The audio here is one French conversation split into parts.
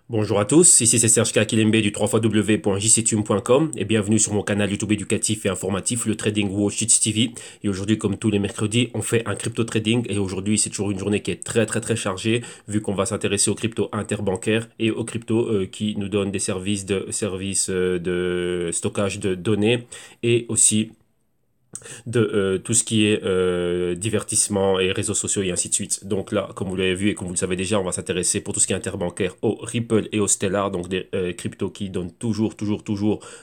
Bonjour à tous, ici c'est Serge Kakilembe du 3xw.jctune.com et bienvenue sur mon canal YouTube éducatif et informatif, le Trading Watch TV. Et aujourd'hui, comme tous les mercredis, on fait un crypto trading et aujourd'hui c'est toujours une journée qui est très chargée vu qu'on va s'intéresser aux cryptos interbancaires et aux cryptos qui nous donnent des services de stockage de données et aussi de tout ce qui est divertissement et réseaux sociaux et ainsi de suite. Donc là, comme vous l'avez vu et comme vous le savez déjà, on va s'intéresser pour tout ce qui est interbancaire au Ripple et au Stellar, donc des cryptos qui donnent toujours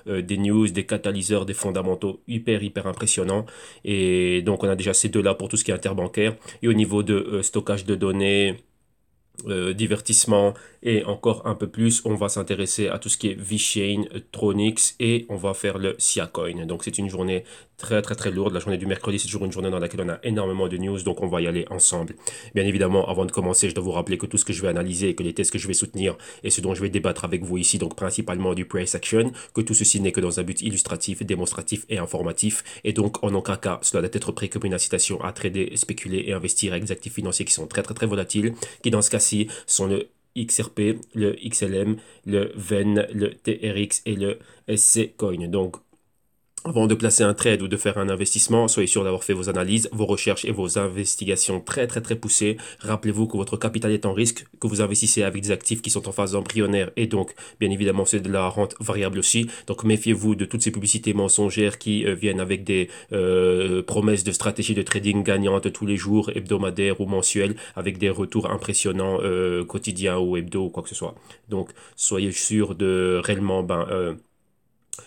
des news, des catalyseurs, des fondamentaux hyper impressionnants. Et donc on a déjà ces deux-là pour tout ce qui est interbancaire. Et au niveau de stockage de données, divertissement et encore un peu plus, on va s'intéresser à tout ce qui est VeChain, Tronix et on va faire le Siacoin. Donc c'est une journée très lourde. La journée du mercredi, c'est toujours une journée dans laquelle on a énormément de news, donc on va y aller ensemble. Bien évidemment, avant de commencer, je dois vous rappeler que tout ce que je vais analyser et que les tests que je vais soutenir et ce dont je vais débattre avec vous ici, donc principalement du price action, que tout ceci n'est que dans un but illustratif, démonstratif et informatif. Et donc, en aucun cas, cela doit être pris comme une incitation à trader, spéculer et investir avec des actifs financiers qui sont très volatiles, qui dans ce cas-ci sont le XRP, le XLM, le VEN, le TRX et le SC Coin. Donc, avant de placer un trade ou de faire un investissement, soyez sûr d'avoir fait vos analyses, vos recherches et vos investigations très poussées. Rappelez-vous que votre capital est en risque, que vous investissez avec des actifs qui sont en phase embryonnaire et donc, bien évidemment, c'est de la rente variable aussi. Donc, méfiez-vous de toutes ces publicités mensongères qui viennent avec des promesses de stratégie de trading gagnantes tous les jours, hebdomadaires ou mensuelles, avec des retours impressionnants quotidiens ou hebdo ou quoi que ce soit. Donc, soyez sûr de réellement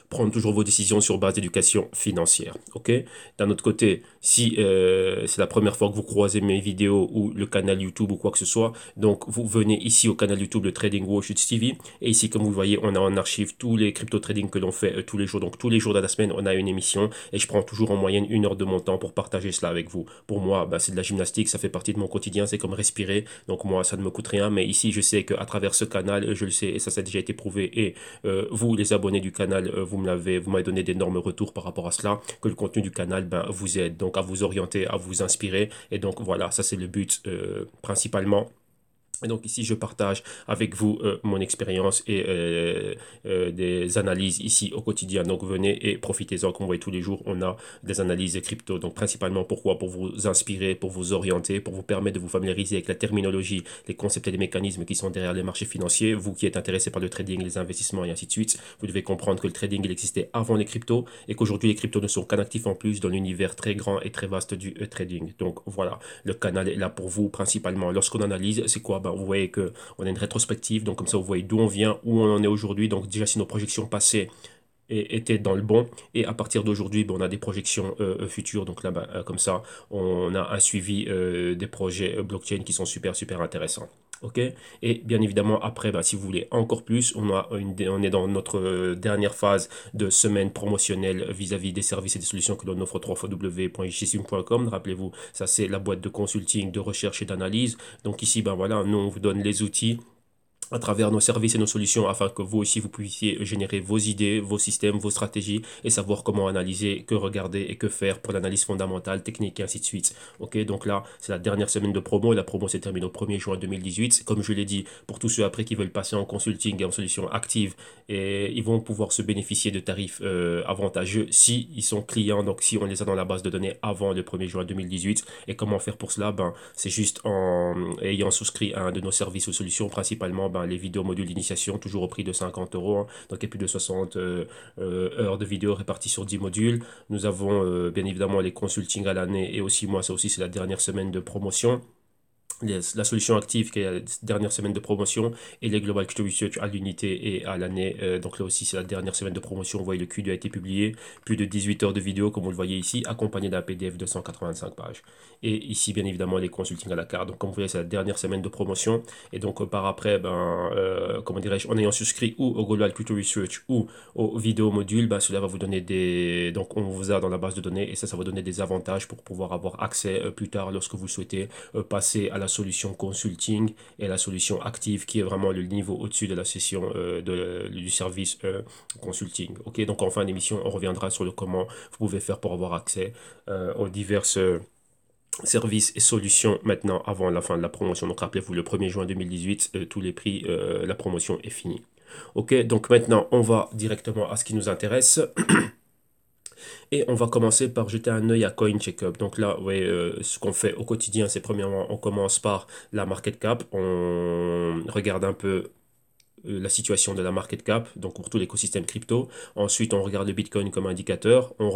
prendre toujours vos décisions sur base d'éducation financière. Ok. D'un autre côté, si c'est la première fois que vous croisez mes vidéos ou le canal YouTube ou quoi que ce soit, donc vous venez ici au canal YouTube de Trading Watch TV et ici comme vous voyez on a en archive tous les crypto trading que l'on fait tous les jours. Donc tous les jours de la semaine on a une émission et je prends toujours en moyenne 1 heure de mon temps pour partager cela avec vous. Pour moi, c'est de la gymnastique, ça fait partie de mon quotidien, c'est comme respirer. Donc moi ça ne me coûte rien, mais ici je sais qu'à travers ce canal, je le sais et ça a déjà été prouvé et vous les abonnés du canal, vous m'avez donné d'énormes retours par rapport à cela, que le contenu du canal vous aide donc à vous orienter, à vous inspirer. Et donc voilà, ça c'est le but principalement. Et donc ici, je partage avec vous mon expérience et des analyses ici au quotidien. Donc venez et profitez-en. Comme vous voyez, tous les jours, on a des analyses de crypto. Donc principalement, pourquoi? Pour vous inspirer, pour vous orienter, pour vous permettre de vous familiariser avec la terminologie, les concepts et les mécanismes qui sont derrière les marchés financiers. Vous qui êtes intéressé par le trading, les investissements et ainsi de suite, vous devez comprendre que le trading, il existait avant les cryptos et qu'aujourd'hui, les cryptos ne sont qu'un actif en plus dans l'univers très grand et très vaste du trading. Donc voilà, le canal est là pour vous principalement. Lorsqu'on analyse, c'est quoi? Vous voyez que on a une rétrospective, donc comme ça vous voyez d'où on vient, où on en est aujourd'hui. Donc déjà si nos projections passées étaient dans le bon, et à partir d'aujourd'hui, on a des projections futures. Donc là, comme ça, on a un suivi des projets blockchain qui sont super intéressants. Ok. Et bien évidemment, après, si vous voulez encore plus, on est dans notre dernière phase de semaine promotionnelle vis-à-vis des services et des solutions que l'on offre 3xw.jctune.com. Rappelez-vous, ça c'est la boîte de consulting, de recherche et d'analyse. Donc ici, voilà, nous on vous donne les outils à travers nos services et nos solutions afin que vous aussi vous puissiez générer vos idées, vos systèmes, vos stratégies et savoir comment analyser, que regarder et que faire pour l'analyse fondamentale, technique et ainsi de suite. Ok, donc là c'est la dernière semaine de promo et la promo s'est terminée au 1er juin 2018. Comme je l'ai dit, pour tous ceux après qui veulent passer en consulting et en solution active, et ils vont pouvoir se bénéficier de tarifs avantageux si ils sont clients, donc si on les a dans la base de données avant le 1er juin 2018. Et comment faire pour cela? C'est juste en ayant souscrit à un de nos services ou solutions, principalement les vidéos modules d'initiation, toujours au prix de 50 euros. Donc il y a plus de 60 heures de vidéos réparties sur 10 modules. Nous avons bien évidemment les consultings à l'année et aussi moi, ça aussi c'est la dernière semaine de promotion, la solution active qui est la dernière semaine de promotion et les Global Crypto Research à l'unité et à l'année. Donc là aussi, c'est la dernière semaine de promotion. Vous voyez, le Q2 a été publié. Plus de 18 heures de vidéo, comme vous le voyez ici, accompagné d'un PDF de 185 pages. Et ici, bien évidemment, les consultings à la carte. Donc, comme vous voyez, c'est la dernière semaine de promotion. Et donc, par après, comment dirais-je, en ayant souscrit ou au Global Crypto Research ou au vidéo module, cela va vous donner des. Donc, on vous a dans la base de données et ça va vous donner des avantages pour pouvoir avoir accès plus tard lorsque vous souhaitez passer à la solution consulting et la solution active qui est vraiment le niveau au-dessus de la session du service consulting. Ok, donc en fin d'émission, on reviendra sur le comment vous pouvez faire pour avoir accès aux diverses services et solutions maintenant avant la fin de la promotion. Donc rappelez-vous, le 1er juin 2018, tous les prix, la promotion est finie. Ok, donc maintenant on va directement à ce qui nous intéresse. Et on va commencer par jeter un œil à CoinCheckup. Donc là, ouais, ce qu'on fait au quotidien, c'est premièrement, on commence par la market cap. On regarde un peu la situation de la market cap, donc pour tout l'écosystème crypto. Ensuite, on regarde le Bitcoin comme indicateur. On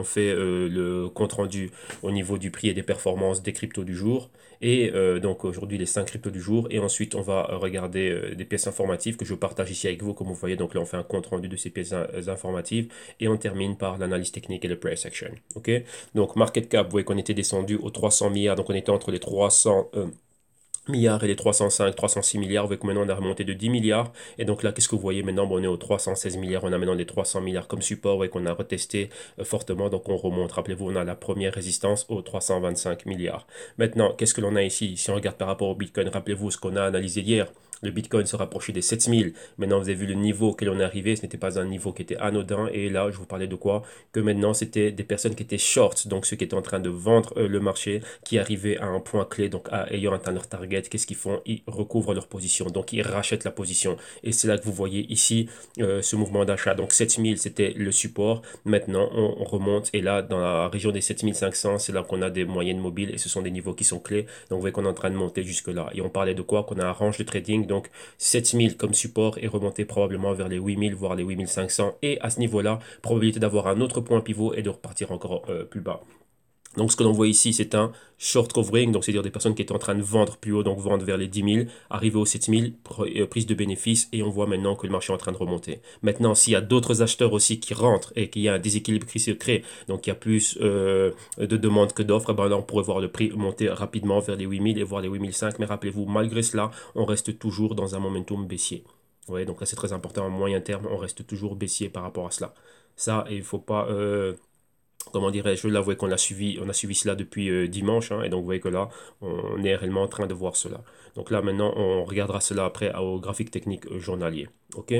fait le compte rendu au niveau du prix et des performances des cryptos du jour. Et donc aujourd'hui, les 5 cryptos du jour. Et ensuite, on va regarder des pièces informatives que je partage ici avec vous, comme vous voyez. Donc là, on fait un compte rendu de ces pièces informatives. Et on termine par l'analyse technique et le price action. OK? Donc market cap, vous voyez qu'on était descendu aux 300 milliards. Donc on était entre les 300 milliards et les 305, 306 milliards. Vous voyez que maintenant on a remonté de 10 milliards. Et donc là, qu'est-ce que vous voyez maintenant? Bon, on est aux 316 milliards. On a maintenant les 300 milliards comme support. Vous voyez qu'on a retesté fortement. Donc on remonte. Rappelez-vous, on a la première résistance aux 325 milliards. Maintenant, qu'est-ce que l'on a ici? Si on regarde par rapport au Bitcoin, rappelez-vous ce qu'on a analysé hier. Le Bitcoin se rapprochait des 7000. Maintenant, vous avez vu le niveau auquel on est arrivé. Ce n'était pas un niveau qui était anodin. Et là, je vous parlais de quoi? Que maintenant, c'était des personnes qui étaient short. Donc, ceux qui étaient en train de vendre le marché, qui arrivaient à un point clé, donc ayant atteint leur target. Qu'est-ce qu'ils font? Ils recouvrent leur position. Donc, ils rachètent la position. Et c'est là que vous voyez ici ce mouvement d'achat. Donc, 7000, c'était le support. Maintenant, on remonte. Et là, dans la région des 7500, c'est là qu'on a des moyennes mobiles. Et ce sont des niveaux qui sont clés. Donc, vous voyez qu'on est en train de monter jusque-là. Et on parlait de quoi? Qu'on a un range de trading. Donc, 7000 comme support et remonter probablement vers les 8000, voire les 8500. Et à ce niveau-là, probabilité d'avoir un autre point pivot et de repartir encore plus bas. Donc ce que l'on voit ici, c'est un short covering, donc c'est-à-dire des personnes qui étaient en train de vendre plus haut, donc vendre vers les 10 000, arriver aux 7 000, prise de bénéfices, et on voit maintenant que le marché est en train de remonter. Maintenant, s'il y a d'autres acheteurs aussi qui rentrent et qu'il y a un déséquilibre qui se crée, donc il y a plus de demandes que d'offres, ben là on pourrait voir le prix monter rapidement vers les 8 000 et voir les 8 500, mais rappelez-vous, malgré cela, on reste toujours dans un momentum baissier. Ouais, donc là c'est très important, à moyen terme, on reste toujours baissier par rapport à cela. Ça, il ne faut pas comment dirais-je, là, vous voyez qu'on on a suivi cela depuis dimanche, hein, et donc vous voyez que là, on est réellement en train de voir cela. Donc là, maintenant, on regardera cela après au graphique technique journalier. OK?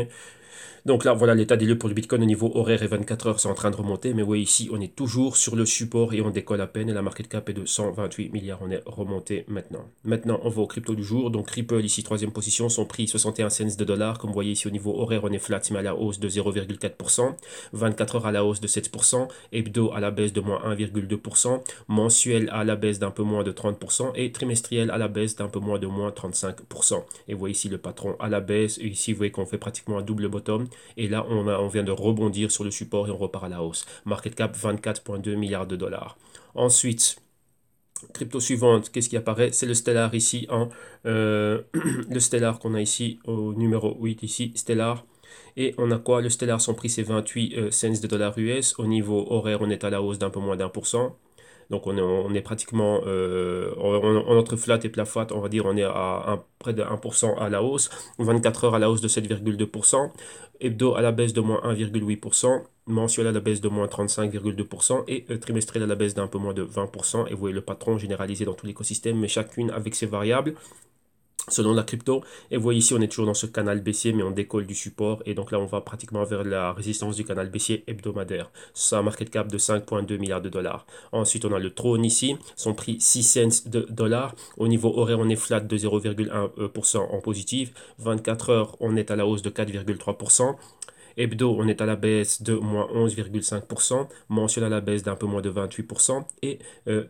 Donc là, voilà l'état des lieux pour le Bitcoin au niveau horaire et 24 heures, c'est en train de remonter. Mais oui, ici, on est toujours sur le support et on décolle à peine. Et la market cap est de 128 milliards. On est remonté maintenant. Maintenant, on va au crypto du jour. Donc Ripple, ici, troisième position, son prix 61 cents de dollars. Comme vous voyez ici au niveau horaire, on est flat, mais à la hausse de 0,4%. 24 heures à la hausse de 7%. Hebdo à la baisse de moins 1,2%. Mensuel à la baisse d'un peu moins de 30%. Et trimestriel à la baisse d'un peu moins de moins 35%. Et vous voyez ici le patron à la baisse. Et ici, vous voyez qu'on fait pratiquement un double bottom. Et là, on vient de rebondir sur le support et on repart à la hausse. Market cap 24,2 milliards de dollars. Ensuite, crypto suivante, qu'est-ce qui apparaît? C'est le Stellar ici, le Stellar qu'on a ici au numéro 8 ici, Stellar. Et on a quoi? Le Stellar, son prix c'est 28 cents de dollars US. Au niveau horaire, on est à la hausse d'un peu moins d'1%. Donc on est pratiquement entre flat et plat flat, on va dire on est à près de 1% à la hausse, 24 heures à la hausse de 7,2%, hebdo à la baisse de moins 1,8%, mensuel à la baisse de moins 35,2% et trimestriel à la baisse d'un peu moins de 20%. Et vous voyez le patron généralisé dans tout l'écosystème, mais chacune avec ses variables selon la crypto. Et vous voyez ici, on est toujours dans ce canal baissier, mais on décolle du support. Et donc là, on va pratiquement vers la résistance du canal baissier hebdomadaire. Ça a un market cap de 5,2 milliards de dollars. Ensuite, on a le trône ici, son prix 6 cents de dollars. Au niveau horaire, on est flat de 0,1% en positif. 24 heures, on est à la hausse de 4,3%. Hebdo, on est à la baisse de moins 11,5%, mensuel à la baisse d'un peu moins de 28% et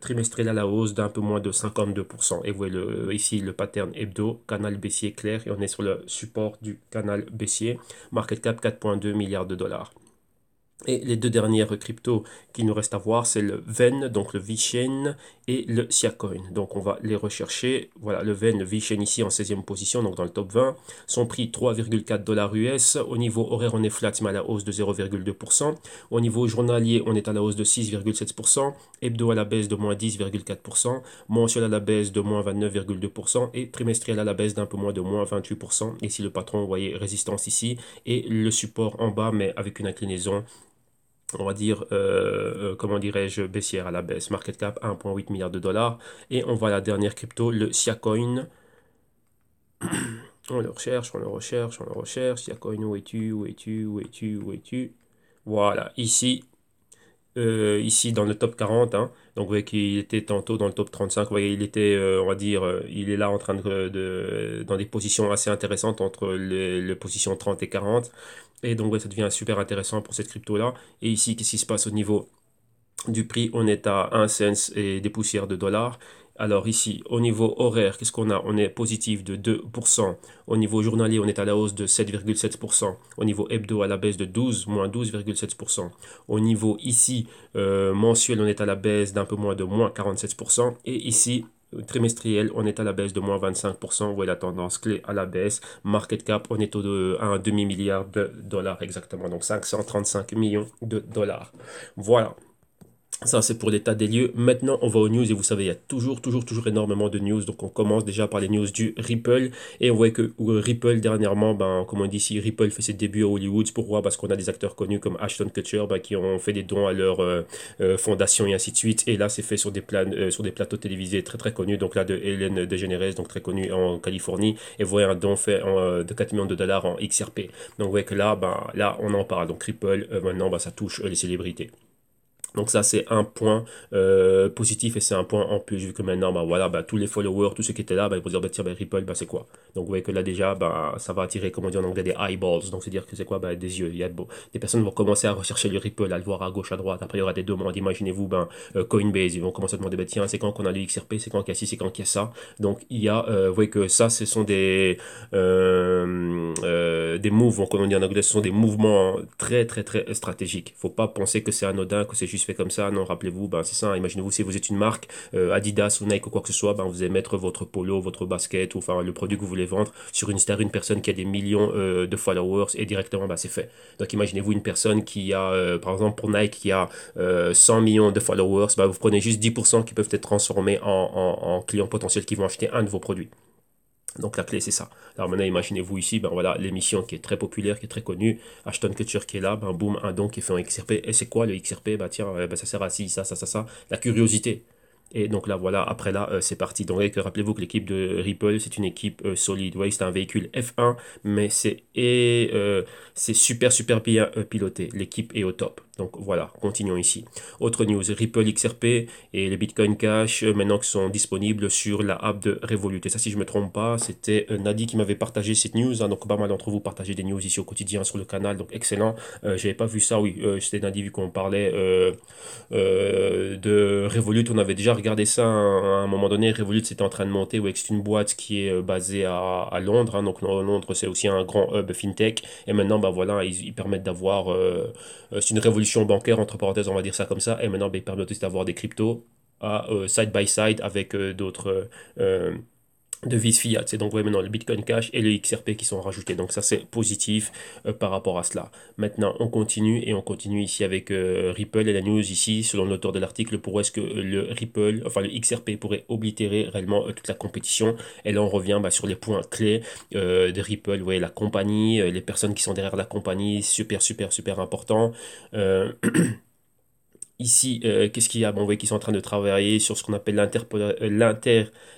trimestriel à la hausse d'un peu moins de 52%. Et vous voyez ici le pattern hebdo, canal baissier clair, et on est sur le support du canal baissier, market cap 4,2 milliards de dollars. Et les deux dernières cryptos qu'il nous reste à voir, c'est le VEN, donc le VeChain et le Siacoin. Donc on va les rechercher. Voilà, le VEN, le VeChain ici en 16e position, donc dans le top 20. Son prix 3,4 dollars US. Au niveau horaire, on est flat, mais à la hausse de 0,2%. Au niveau journalier, on est à la hausse de 6,7%. Hebdo à la baisse de moins 10,4%. Mensuel à la baisse de moins 29,2%. Et trimestriel à la baisse d'un peu moins de moins 28%. Et si le patron, vous voyez, résistance ici. Et le support en bas, mais avec une inclinaison on va dire, comment dirais-je, baissière à la baisse. Market cap 1,8 milliard de dollars. Et on voit la dernière crypto, le Siacoin. On le recherche, on le recherche, on le recherche. Siacoin, où es-tu, où es-tu, où es-tu, où es-tu? Voilà, ici. ici dans le top 40, hein. Donc vous voyez qu'il était tantôt dans le top 35. Vous voyez, il était, on va dire, il est là en train dans des positions assez intéressantes entre les positions 30 et 40. Et donc ouais, ça devient super intéressant pour cette crypto-là. Et ici, qu'est-ce qui se passe au niveau du prix? On est à 1 cent et des poussières de dollars. Alors ici, au niveau horaire, qu'est-ce qu'on a? On est positif de 2%. Au niveau journalier, on est à la hausse de 7,7%. Au niveau hebdo, à la baisse de 12, moins 12,7%. Au niveau ici, mensuel, on est à la baisse d'un peu moins de moins 47%. Et ici, trimestriel, on est à la baisse de moins 25%. Vous voyez la tendance clé à la baisse. Market cap, on est à un demi-milliard de dollars exactement. Donc 535 millions de dollars. Voilà. Ça, c'est pour l'état des lieux. Maintenant, on va aux news et vous savez, il y a toujours énormément de news. Donc, on commence déjà par les news du Ripple. Et on voit que Ripple, dernièrement, ben, comme on dit ici, Ripple fait ses débuts à Hollywood. Pourquoi? Parce qu'on a des acteurs connus comme Ashton Kutcher ben, qui ont fait des dons à leur fondation et ainsi de suite. Et là, c'est fait sur sur des plateaux télévisés très connus. Donc là, de Ellen DeGeneres, donc très connu en Californie. Et vous voyez un don fait de 4 millions de dollars en XRP. Donc, vous voyez que là, ben, là, on en parle. Donc, Ripple, maintenant, ben, ça touche les célébrités. Donc ça c'est un point positif et c'est un point en plus vu que maintenant bah voilà bah tous les followers tous ceux qui étaient là bah ils vont dire bah tiens bah Ripple bah c'est quoi, donc vous voyez que là déjà bah ça va attirer comme on dit en anglais des eyeballs, donc c'est dire que c'est quoi bah des yeux, il y a des personnes vont commencer à rechercher le Ripple, à le voir à gauche à droite, après il y aura des demandes, imaginez-vous ben Coinbase ils vont commencer à demander bah tiens c'est quand qu'on a le XRP, c'est quand qu'il y a ci, c'est quand qu'il y a ça, donc il y a vous voyez que ça ce sont des moves comme on dit en anglais, ce sont des mouvements très stratégiques, faut pas penser que c'est anodin, que c'est juste fait comme ça. Non, rappelez-vous, ben, c'est ça. Hein. Imaginez-vous si vous êtes une marque, Adidas ou Nike ou quoi que ce soit, ben, vous allez mettre votre polo, votre basket ou enfin le produit que vous voulez vendre sur une personne qui a des millions de followers et directement, ben, c'est fait. Donc imaginez-vous une personne qui a, par exemple pour Nike, qui a 100 millions de followers, ben, vous prenez juste 10% qui peuvent être transformés en clients potentiels qui vont acheter un de vos produits. Donc la clé c'est ça. Alors maintenant imaginez-vous ici, ben voilà l'émission qui est très populaire, qui est très connue, Ashton Kutcher qui est là, ben boum, un don qui est fait en XRP. Et c'est quoi le XRP? Bah tiens, ben, ça sert à ci, ça. La curiosité. Et donc là voilà, après là c'est parti. Donc rappelez-vous que l'équipe de Ripple c'est une équipe solide. Vous voyez c'est un véhicule F1, mais c'est super bien piloté. L'équipe est au top. Donc voilà, continuons ici. Autre news, Ripple XRP et les Bitcoin Cash maintenant qui sont disponibles sur la app de Revolut. Et ça, si je me trompe pas, c'était Nadi qui m'avait partagé cette news. Hein, donc pas mal d'entre vous partagez des news ici au quotidien sur le canal. Donc excellent. J'avais pas vu ça, oui. C'était Nadi vu qu'on parlait de Revolut. On avait déjà regardé ça à un moment donné. Revolut c'était en train de monter. Ouais, c'est une boîte qui est basée à Londres. Hein, donc Londres c'est aussi un grand hub fintech. Et maintenant, bah voilà, ils permettent d'avoir c'est une révolution bancaire, entre parenthèses, on va dire ça comme ça. Et maintenant, ben, ils permettent aussi d'avoir des cryptos à side by side avec d'autres devises fiat. C'est donc ouais, maintenant le Bitcoin Cash et le XRP qui sont rajoutés. Donc ça, c'est positif par rapport à cela. Maintenant, on continue et on continue ici avec Ripple et la news ici, selon l'auteur de l'article, pourquoi est-ce que le Ripple, enfin le XRP pourrait oblitérer réellement toute la compétition. Et là, on revient bah, sur les points clés de Ripple. Vous voyez, la compagnie, les personnes qui sont derrière la compagnie, super important. Euh, Ici, qu'est-ce qu'il y a? Bon, vous voyez qu'ils sont en train de travailler sur ce qu'on appelle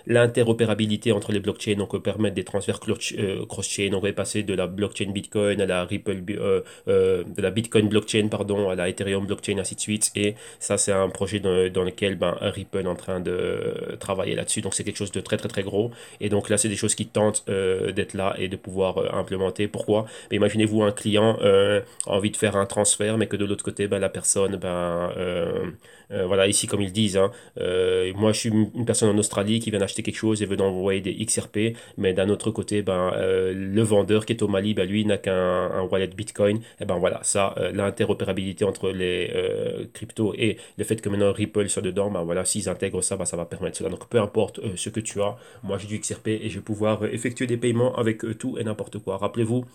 l'interopérabilité entre les blockchains, donc permettre des transferts cross-chain. On va passer de la blockchain Bitcoin à la de la Bitcoin blockchain, pardon, à la Ethereum blockchain, ainsi de suite. Et ça, c'est un projet dans lequel ben, Ripple est en train de travailler là-dessus. Donc, c'est quelque chose de très gros. Et donc là, c'est des choses qui tentent d'être là et de pouvoir implémenter. Pourquoi? Ben, imaginez-vous un client a envie de faire un transfert, mais que de l'autre côté, ben, la personne, voilà, ici, comme ils disent, hein, moi, je suis une personne en Australie qui vient d'acheter quelque chose et veut envoyer des XRP, mais d'un autre côté, ben, le vendeur qui est au Mali, ben, lui, n'a qu'un un wallet Bitcoin. Et ben voilà, ça, l'interopérabilité entre les cryptos et le fait que maintenant Ripple soit dedans, ben voilà, s'ils intègrent ça, ben, ça va permettre cela. Donc, peu importe ce que tu as, moi, j'ai du XRP et je vais pouvoir effectuer des paiements avec tout et n'importe quoi. Rappelez-vous,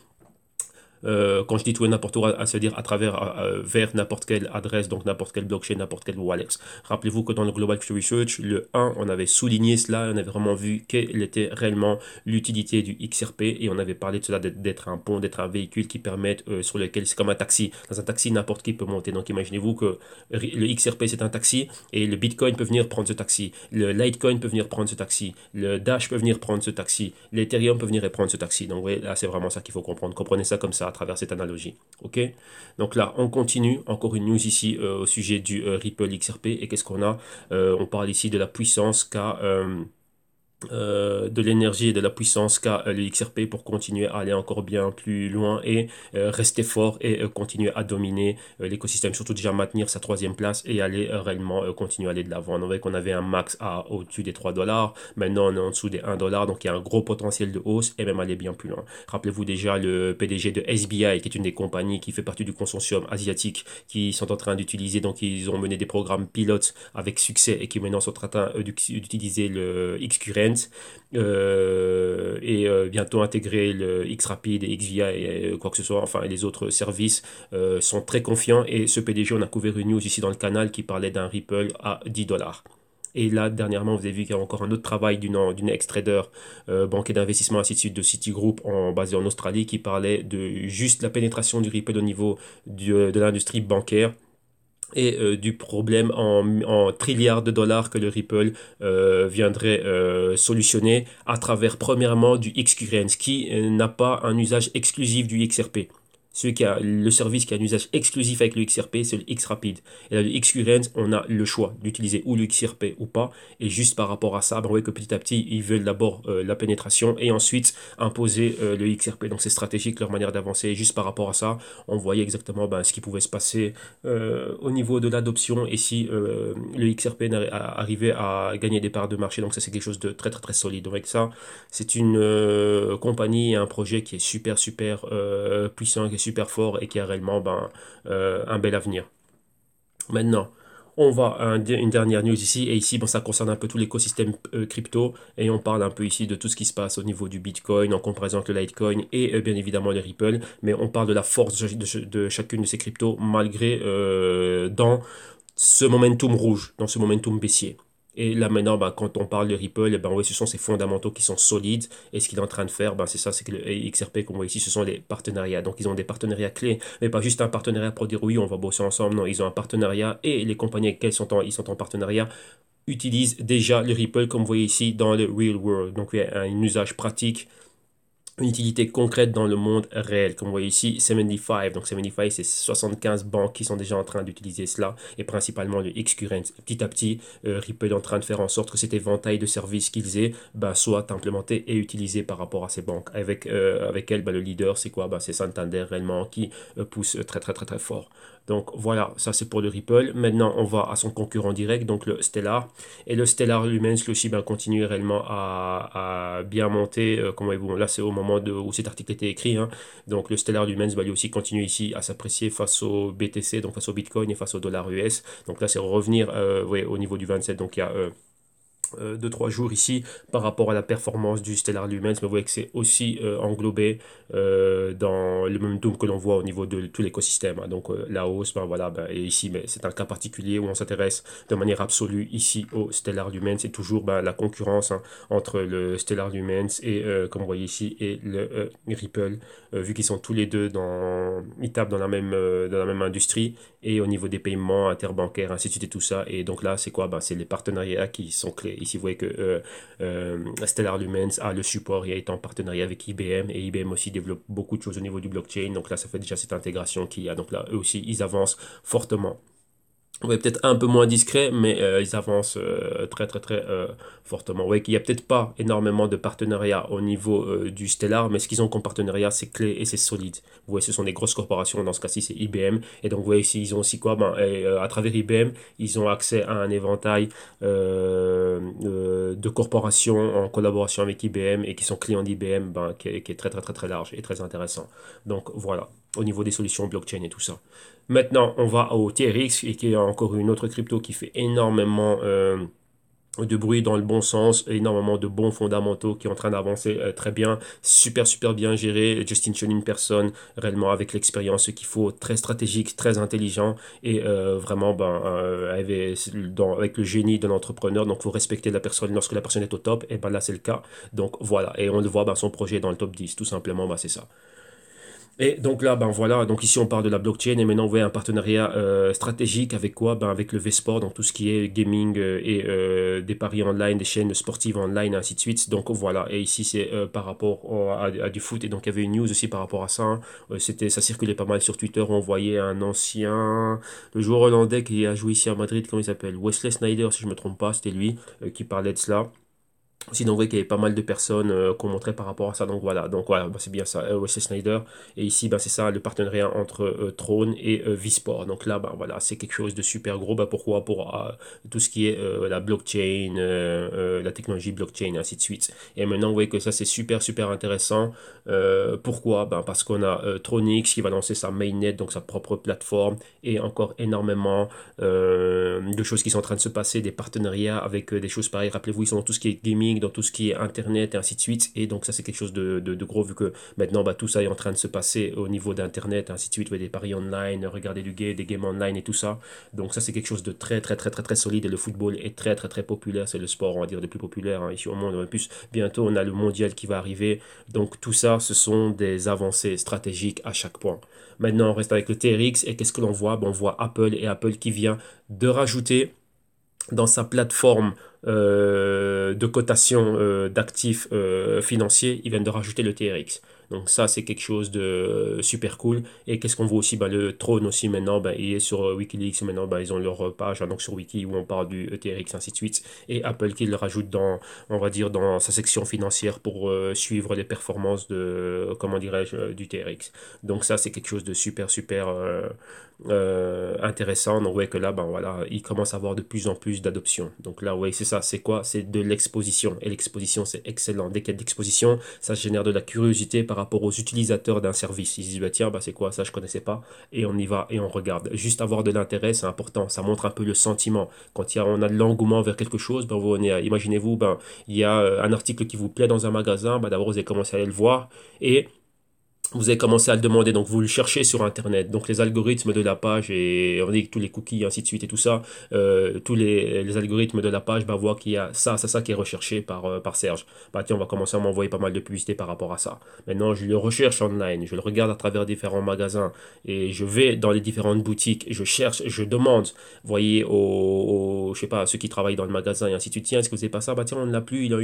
quand je dis tout et n'importe quoi, à se dire à travers, vers n'importe quelle adresse, donc n'importe quelle blockchain, n'importe quel wallet. Rappelez-vous que dans le Global Research, le 1, on avait souligné cela, on avait vraiment vu quelle était réellement l'utilité du XRP et on avait parlé de cela d'être un pont, d'être un véhicule qui permette, sur lequel c'est comme un taxi. Dans un taxi, n'importe qui peut monter. Donc imaginez-vous que le XRP c'est un taxi et le Bitcoin peut venir prendre ce taxi, le Litecoin peut venir prendre ce taxi, le Dash peut venir prendre ce taxi, l'Ethereum peut venir et prendre ce taxi. Donc oui, là c'est vraiment ça qu'il faut comprendre. Comprenez ça comme ça travers cette analogie. Ok, donc là, on continue. Encore une news ici au sujet du Ripple XRP. Et qu'est-ce qu'on a? On parle ici de la puissance qu'a de l'énergie et de la puissance qu'a le XRP pour continuer à aller encore bien plus loin et rester fort et continuer à dominer l'écosystème, surtout déjà maintenir sa troisième place et aller réellement continuer à aller de l'avant. On voit qu'on avait un max à au-dessus des 3 dollars, maintenant on est en dessous des 1 dollar, donc il y a un gros potentiel de hausse et même aller bien plus loin. Rappelez-vous déjà le PDG de SBI, qui est une des compagnies qui fait partie du consortium asiatique, qui sont en train d'utiliser, donc ils ont mené des programmes pilotes avec succès et qui maintenant sont en train d'utiliser le XQRent bientôt intégrer le Xrapid et XVIA et quoi que ce soit, enfin et les autres services sont très confiants et ce PDG, on a couvert une news ici dans le canal qui parlait d'un Ripple à 10 dollars. Et là, dernièrement, vous avez vu qu'il y a encore un autre travail d'une ex-trader banquier d'investissement ainsi de suite de Citigroup basé en Australie qui parlait de juste la pénétration du Ripple au niveau de l'industrie bancaire et du problème en trilliards de dollars que le Ripple viendrait solutionner à travers premièrement du XQRent qui n'a pas un usage exclusif du XRP. Le service qui a un usage exclusif avec le XRP, c'est le Xrapid. Et là, le XQRent, on a le choix d'utiliser ou le XRP ou pas. Et juste par rapport à ça, on voit que petit à petit, ils veulent d'abord la pénétration et ensuite imposer le XRP. Donc c'est stratégique leur manière d'avancer. Et juste par rapport à ça, on voyait exactement ce qui pouvait se passer au niveau de l'adoption et si le XRP arrivait à gagner des parts de marché. Donc ça, c'est quelque chose de très très très solide. Donc avec ça, c'est une compagnie et un projet qui est super super puissant, qui est super fort et qui a réellement un bel avenir. Maintenant, on va à une dernière news ici, et ici, ça concerne un peu tout l'écosystème crypto, et on parle un peu ici de tout ce qui se passe au niveau du Bitcoin, en comparaison avec le Litecoin, et bien évidemment le Ripple, mais on parle de la force de chacune de ces cryptos, malgré dans ce momentum rouge, dans ce momentum baissier. Et là maintenant, quand on parle de Ripple, oui, ce sont ces fondamentaux qui sont solides. Et ce qu'il est en train de faire, c'est ça, c'est que le XRP qu'on voit ici, ce sont les partenariats. Donc ils ont des partenariats clés, mais pas juste un partenariat pour dire oui, on va bosser ensemble. Non, ils ont un partenariat et les compagnies avec lesquelles ils sont en partenariat utilisent déjà le Ripple, comme vous voyez ici, dans le real world. Donc il y a un usage pratique, une utilité concrète dans le monde réel. Comme vous voyez ici, 75. Donc 75, c'est 75 banques qui sont déjà en train d'utiliser cela, et principalement le XQRent. Petit à petit, Ripple est en train de faire en sorte que cet éventail de services qu'ils aient soit implémenté et utilisé par rapport à ces banques. Avec elles, le leader, c'est quoi? C'est Santander réellement qui pousse très très très très fort. Donc voilà, ça c'est pour le Ripple. Maintenant, on va à son concurrent direct, donc le Stellar. Et le Stellar lui-même, lui aussi, continue réellement à bien monter. Comme voyez-vous, là c'est au moment où cet article était écrit. Donc le Stellar lui-même, lui aussi continue ici à s'apprécier face au BTC, donc face au Bitcoin et face au dollar US. Donc là c'est revenir au niveau du 27. Donc il y a 2-3 jours ici par rapport à la performance du Stellar Lumens, mais vous voyez que c'est aussi englobé dans le même doom que l'on voit au niveau de tout l'écosystème. Donc la hausse, et ici, mais c'est un cas particulier où on s'intéresse de manière absolue ici au Stellar Lumens. C'est toujours la concurrence entre le Stellar Lumens et, comme vous voyez ici, et le Ripple, vu qu'ils sont tous les deux ils tapent dans la même industrie, et au niveau des paiements interbancaires, ainsi de suite et tout ça. Et donc là, c'est quoi? C'est les partenariats qui sont clés. Ici, vous voyez que Stellar Lumens a le support et est en partenariat avec IBM, et IBM aussi développe beaucoup de choses au niveau du blockchain. Donc là, ça fait déjà cette intégration qu'il y a. Donc là, eux aussi, ils avancent fortement. Ouais, peut-être un peu moins discret, mais ils avancent très très très fortement. Ouais, qu'il n'y a peut-être pas énormément de partenariats au niveau du Stellar, mais ce qu'ils ont comme partenariat, c'est clé et c'est solide. Vous voyez, ce sont des grosses corporations, dans ce cas-ci, c'est IBM. Et donc, vous voyez ici, ils ont aussi quoi? À travers IBM, ils ont accès à un éventail de corporations en collaboration avec IBM et qui sont clients d'IBM, qui est très très très très large et très intéressant. Donc, voilà, au niveau des solutions blockchain et tout ça. Maintenant, on va au TRX, et qui est encore une autre crypto qui fait énormément de bruit dans le bon sens, énormément de bons fondamentaux, qui est en train d'avancer très bien, super super bien géré. Justin Chen, une personne réellement avec l'expérience qu'il faut, très stratégique, très intelligent, et vraiment avec le génie de l'entrepreneur. Donc il faut respecter la personne lorsque la personne est au top, et là c'est le cas. Donc voilà, et on le voit, son projet est dans le top 10, tout simplement, c'est ça. Et donc là, ben voilà, donc ici on parle de la blockchain et maintenant on voit un partenariat stratégique avec quoi? Ben avec le V-Sport, donc tout ce qui est gaming et des paris online, des chaînes sportives online, ainsi de suite. Donc voilà, et ici c'est par rapport à du foot et donc il y avait une news aussi par rapport à ça, hein. Ça circulait pas mal sur Twitter, on voyait un ancien, le joueur hollandais qui a joué ici à Madrid, comment il s'appelle? Wesley Sneijder si je me trompe pas, c'était lui qui parlait de cela. Aussi, donc, vous voyez qu'il y avait pas mal de personnes qu'on montrait par rapport à ça. Donc voilà, bah, c'est bien ça, Wesley Snyder. Et ici, bah, c'est ça, le partenariat entre Throne et Visport. Donc là, bah, voilà, c'est quelque chose de super gros. Bah, pourquoi? Pour tout ce qui est la blockchain, la technologie blockchain, et ainsi de suite. Et maintenant, vous voyez que ça, c'est super, super intéressant. Pourquoi? Bah, parce qu'on a Tronix qui va lancer sa mainnet, donc sa propre plateforme, et encore énormément de choses qui sont en train de se passer, des partenariats avec des choses pareilles. Rappelez-vous, ils sont dans tout ce qui est gaming, dans tout ce qui est internet et ainsi de suite. Et donc ça c'est quelque chose de gros vu que maintenant bah, tout ça est en train de se passer au niveau d'internet, ainsi de suite. Vous voyez, des paris online, regarder des games online et tout ça. Donc ça c'est quelque chose de très très très très très solide et le football est très très très populaire. C'est le sport on va dire le plus populaire hein, ici au monde. En plus bientôt on a le mondial qui va arriver. Donc tout ça ce sont des avancées stratégiques à chaque point. Maintenant, on reste avec le TRX et qu'est-ce que l'on voit? Ben, on voit Apple et Apple qui vient de rajouter dans sa plateforme de cotation d'actifs financiers, ils viennent de rajouter le TRX. Donc ça, c'est quelque chose de super cool. Et qu'est-ce qu'on voit aussi? Ben, le Trône aussi maintenant, ben, il est sur Wikileaks. Maintenant, ben, ils ont leur page donc sur Wiki où on parle du TRX, ainsi de suite. Et Apple qui le rajoute dans, on va dire, dans sa section financière pour suivre les performances de, comment dirais-je, du TRX. Donc ça, c'est quelque chose de super, super intéressant. Donc, ouais, que là, ben voilà, il commence à avoir de plus en plus d'adoption. Donc là, ouais, c'est ça. C'est quoi? C'est de l'exposition. Et l'exposition, c'est excellent. Dès qu'il y a de l'exposition, ça génère de la curiosité par rapport aux utilisateurs d'un service. Ils se disent, bah, tiens, bah, c'est quoi ça? Je connaissais pas. Et on y va et on regarde. Juste avoir de l'intérêt, c'est important. Ça montre un peu le sentiment. Quand on a de l'engouement vers quelque chose, ben, imaginez-vous, ben, il y a un article qui vous plaît dans un magasin. Ben, d'abord, vous avez commencé à aller le voir. Et vous avez commencé à le demander, donc vous le cherchez sur Internet. Donc les algorithmes de la page et on dit que tous les cookies, ainsi de suite et tout ça, tous les algorithmes de la page bah, voient qu'il y a ça qui est recherché par Serge. Bah tiens, on va commencer à m'envoyer pas mal de publicité par rapport à ça. Maintenant, je le recherche online, je le regarde à travers différents magasins et je vais dans les différentes boutiques, et je cherche, je demande, voyez, je sais pas, à ceux qui travaillent dans le magasin et ainsi de suite, tiens, est-ce que vous n'avez pas ça? Bah tiens, on ne l'a plus, il y a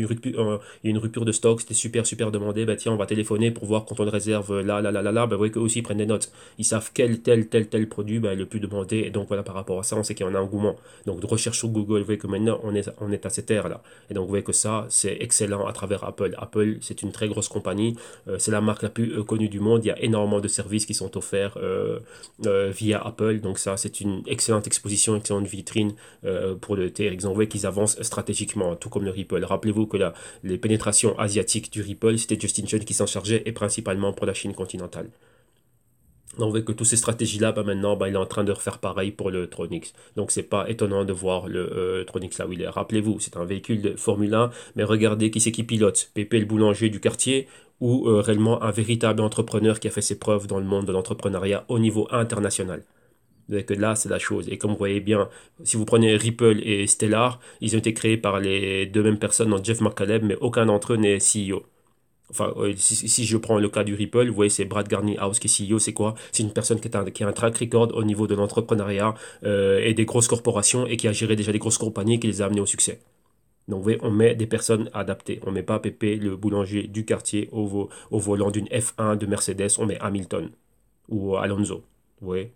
une rupture de stock, c'était super, super demandé, bah tiens, on va téléphoner pour voir quand on le réserve là, bah, vous voyez qu'eux aussi ils prennent des notes. Ils savent quel, tel produit bah, est le plus demandé. Et donc voilà, par rapport à ça, on sait qu'il y en a un engouement. Donc de recherche sur Google, vous voyez que maintenant on est à cette ère-là. Et donc vous voyez que ça, c'est excellent à travers Apple. Apple, c'est une très grosse compagnie. C'est la marque la plus connue du monde. Il y a énormément de services qui sont offerts via Apple. Donc ça, c'est une excellente exposition, excellente vitrine pour le TRX. On voit qu'ils avancent stratégiquement, tout comme le Ripple. Rappelez-vous que les pénétrations asiatiques du Ripple, c'était Justin Chen qui s'en chargeait et principalement pour la Chine continentale. On voit que toutes ces stratégies-là, bah maintenant, bah, il est en train de refaire pareil pour le Tronix. Donc, c'est pas étonnant de voir le Tronix là où il est. Rappelez-vous, c'est un véhicule de Formule 1, mais regardez qui c'est qui pilote. Pépé, le boulanger du quartier, ou réellement un véritable entrepreneur qui a fait ses preuves dans le monde de l'entrepreneuriat au niveau international. Donc là, c'est la chose. Et comme vous voyez bien, si vous prenez Ripple et Stellar, ils ont été créés par les deux mêmes personnes, donc Jeff McCaleb, mais aucun d'entre eux n'est CEO. Enfin, si je prends le cas du Ripple, vous voyez, c'est Brad Garlinghouse qui est CEO, c'est quoi? C'est une personne qui a un track record au niveau de l'entrepreneuriat et des grosses corporations et qui a géré déjà des grosses compagnies et qui les a amenées au succès. Donc, vous voyez, on met des personnes adaptées. On met pas Pépé, le boulanger du quartier, au volant d'une F1 de Mercedes, on met Hamilton ou Alonso. Vous voyez?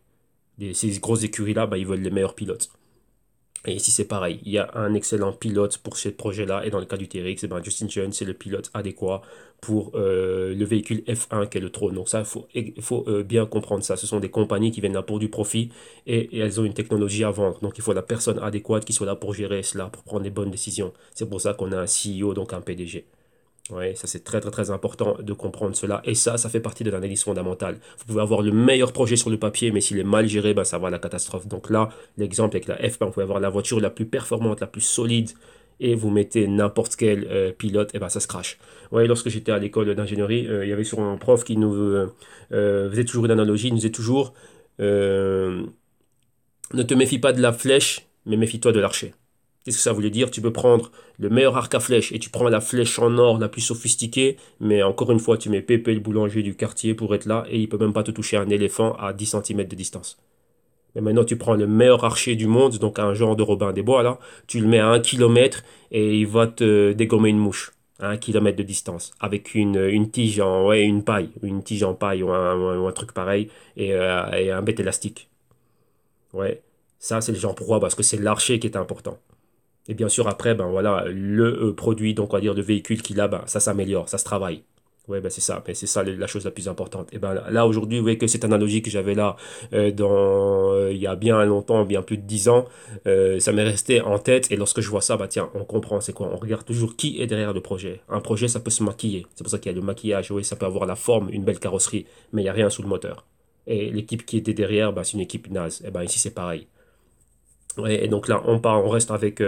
Ces grosses écuries-là, bah, ils veulent les meilleurs pilotes. Et ici, c'est pareil. Il y a un excellent pilote pour ce projet-là. Et dans le cas du TRX, eh ben, Justin Jones, c'est le pilote adéquat pour le véhicule F1 qui est le trône. Donc ça, il faut bien comprendre ça. Ce sont des compagnies qui viennent là pour du profit et elles ont une technologie à vendre. Donc il faut la personne adéquate qui soit là pour gérer cela, pour prendre les bonnes décisions. C'est pour ça qu'on a un CEO, donc un PDG. Ouais, ça c'est très très très important de comprendre cela. Et ça fait partie de l'analyse fondamentale. Vous pouvez avoir le meilleur projet sur le papier, mais s'il est mal géré, ben, ça va à la catastrophe. Donc là, l'exemple avec la F1, vous pouvez avoir la voiture la plus performante, la plus solide, et vous mettez n'importe quel pilote, et ben ça se crache. Ouais, lorsque j'étais à l'école d'ingénierie, il y avait sur un prof qui nous faisait toujours une analogie, il nous disait toujours euh, ne te méfie pas de la flèche, mais méfie-toi de l'archer. Qu'est-ce que ça voulait dire? Tu peux prendre le meilleur arc à flèche et tu prends la flèche en or la plus sophistiquée, mais encore une fois, tu mets Pépé le boulanger du quartier pour être là et il peut même pas te toucher un éléphant à 10 centimètres de distance. Mais maintenant, tu prends le meilleur archer du monde, donc un genre de Robin des Bois, là, tu le mets à 1 kilomètre et il va te dégommer une mouche à 1 kilomètre de distance, avec une tige en, ouais, une tige en paille ou un truc pareil, et un bête élastique. Ouais, ça, c'est le genre pourquoi, parce que c'est l'archer qui est important. Et bien sûr, après, ben voilà, le produit, donc on va dire le véhicule qu'il a, ben, ça s'améliore, ça se travaille. Ouais, ben c'est ça, mais c'est ça la chose la plus importante. Et ben là aujourd'hui, vous voyez que cette analogie que j'avais là il y a bien longtemps, bien plus de 10 ans, ça m'est resté en tête. Et lorsque je vois ça, bah tiens, on comprend, c'est quoi? On regarde toujours qui est derrière le projet. Un projet, ça peut se maquiller. C'est pour ça qu'il y a le maquillage. Oui, ça peut avoir la forme, une belle carrosserie, mais il n'y a rien sous le moteur. Et l'équipe qui était derrière, bah, c'est une équipe naze. Et ben ici, c'est pareil. Ouais, et donc là, on reste avec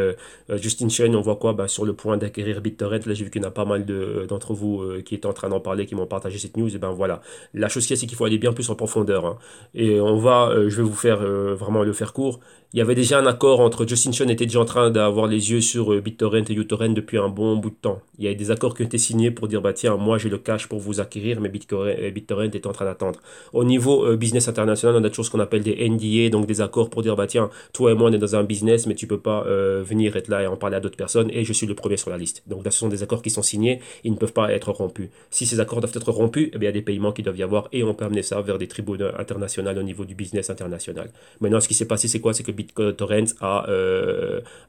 Justin Chen. On voit quoi? Bah, sur le point d'acquérir BitTorrent. Là, j'ai vu qu'il y en a pas mal d'entre vous qui étaient en train d'en parler, qui m'ont partagé cette news. Et ben voilà. La chose qui est, c'est qu'il faut aller bien plus en profondeur, hein. Et je vais vous faire vraiment le faire court. Il y avait déjà un accord entre Justin Chen était déjà en train d'avoir les yeux sur BitTorrent et uTorrent depuis un bon bout de temps. Il y a des accords qui ont été signés pour dire, bah tiens, moi j'ai le cash pour vous acquérir, mais BitTorrent est en train d'attendre. Au niveau business international, on a toujours ce qu'on appelle des NDA, donc des accords pour dire, bah tiens, toi et moi, on est dans un business, mais tu peux pas venir être là et en parler à d'autres personnes, et je suis le premier sur la liste. Donc là, ce sont des accords qui sont signés, ils ne peuvent pas être rompus. Si ces accords doivent être rompus, eh bien, il y a des paiements qui doivent y avoir, et on peut amener ça vers des tribunaux internationaux au niveau du business international. Maintenant, ce qui s'est passé, c'est quoi? C'est que BitTorrent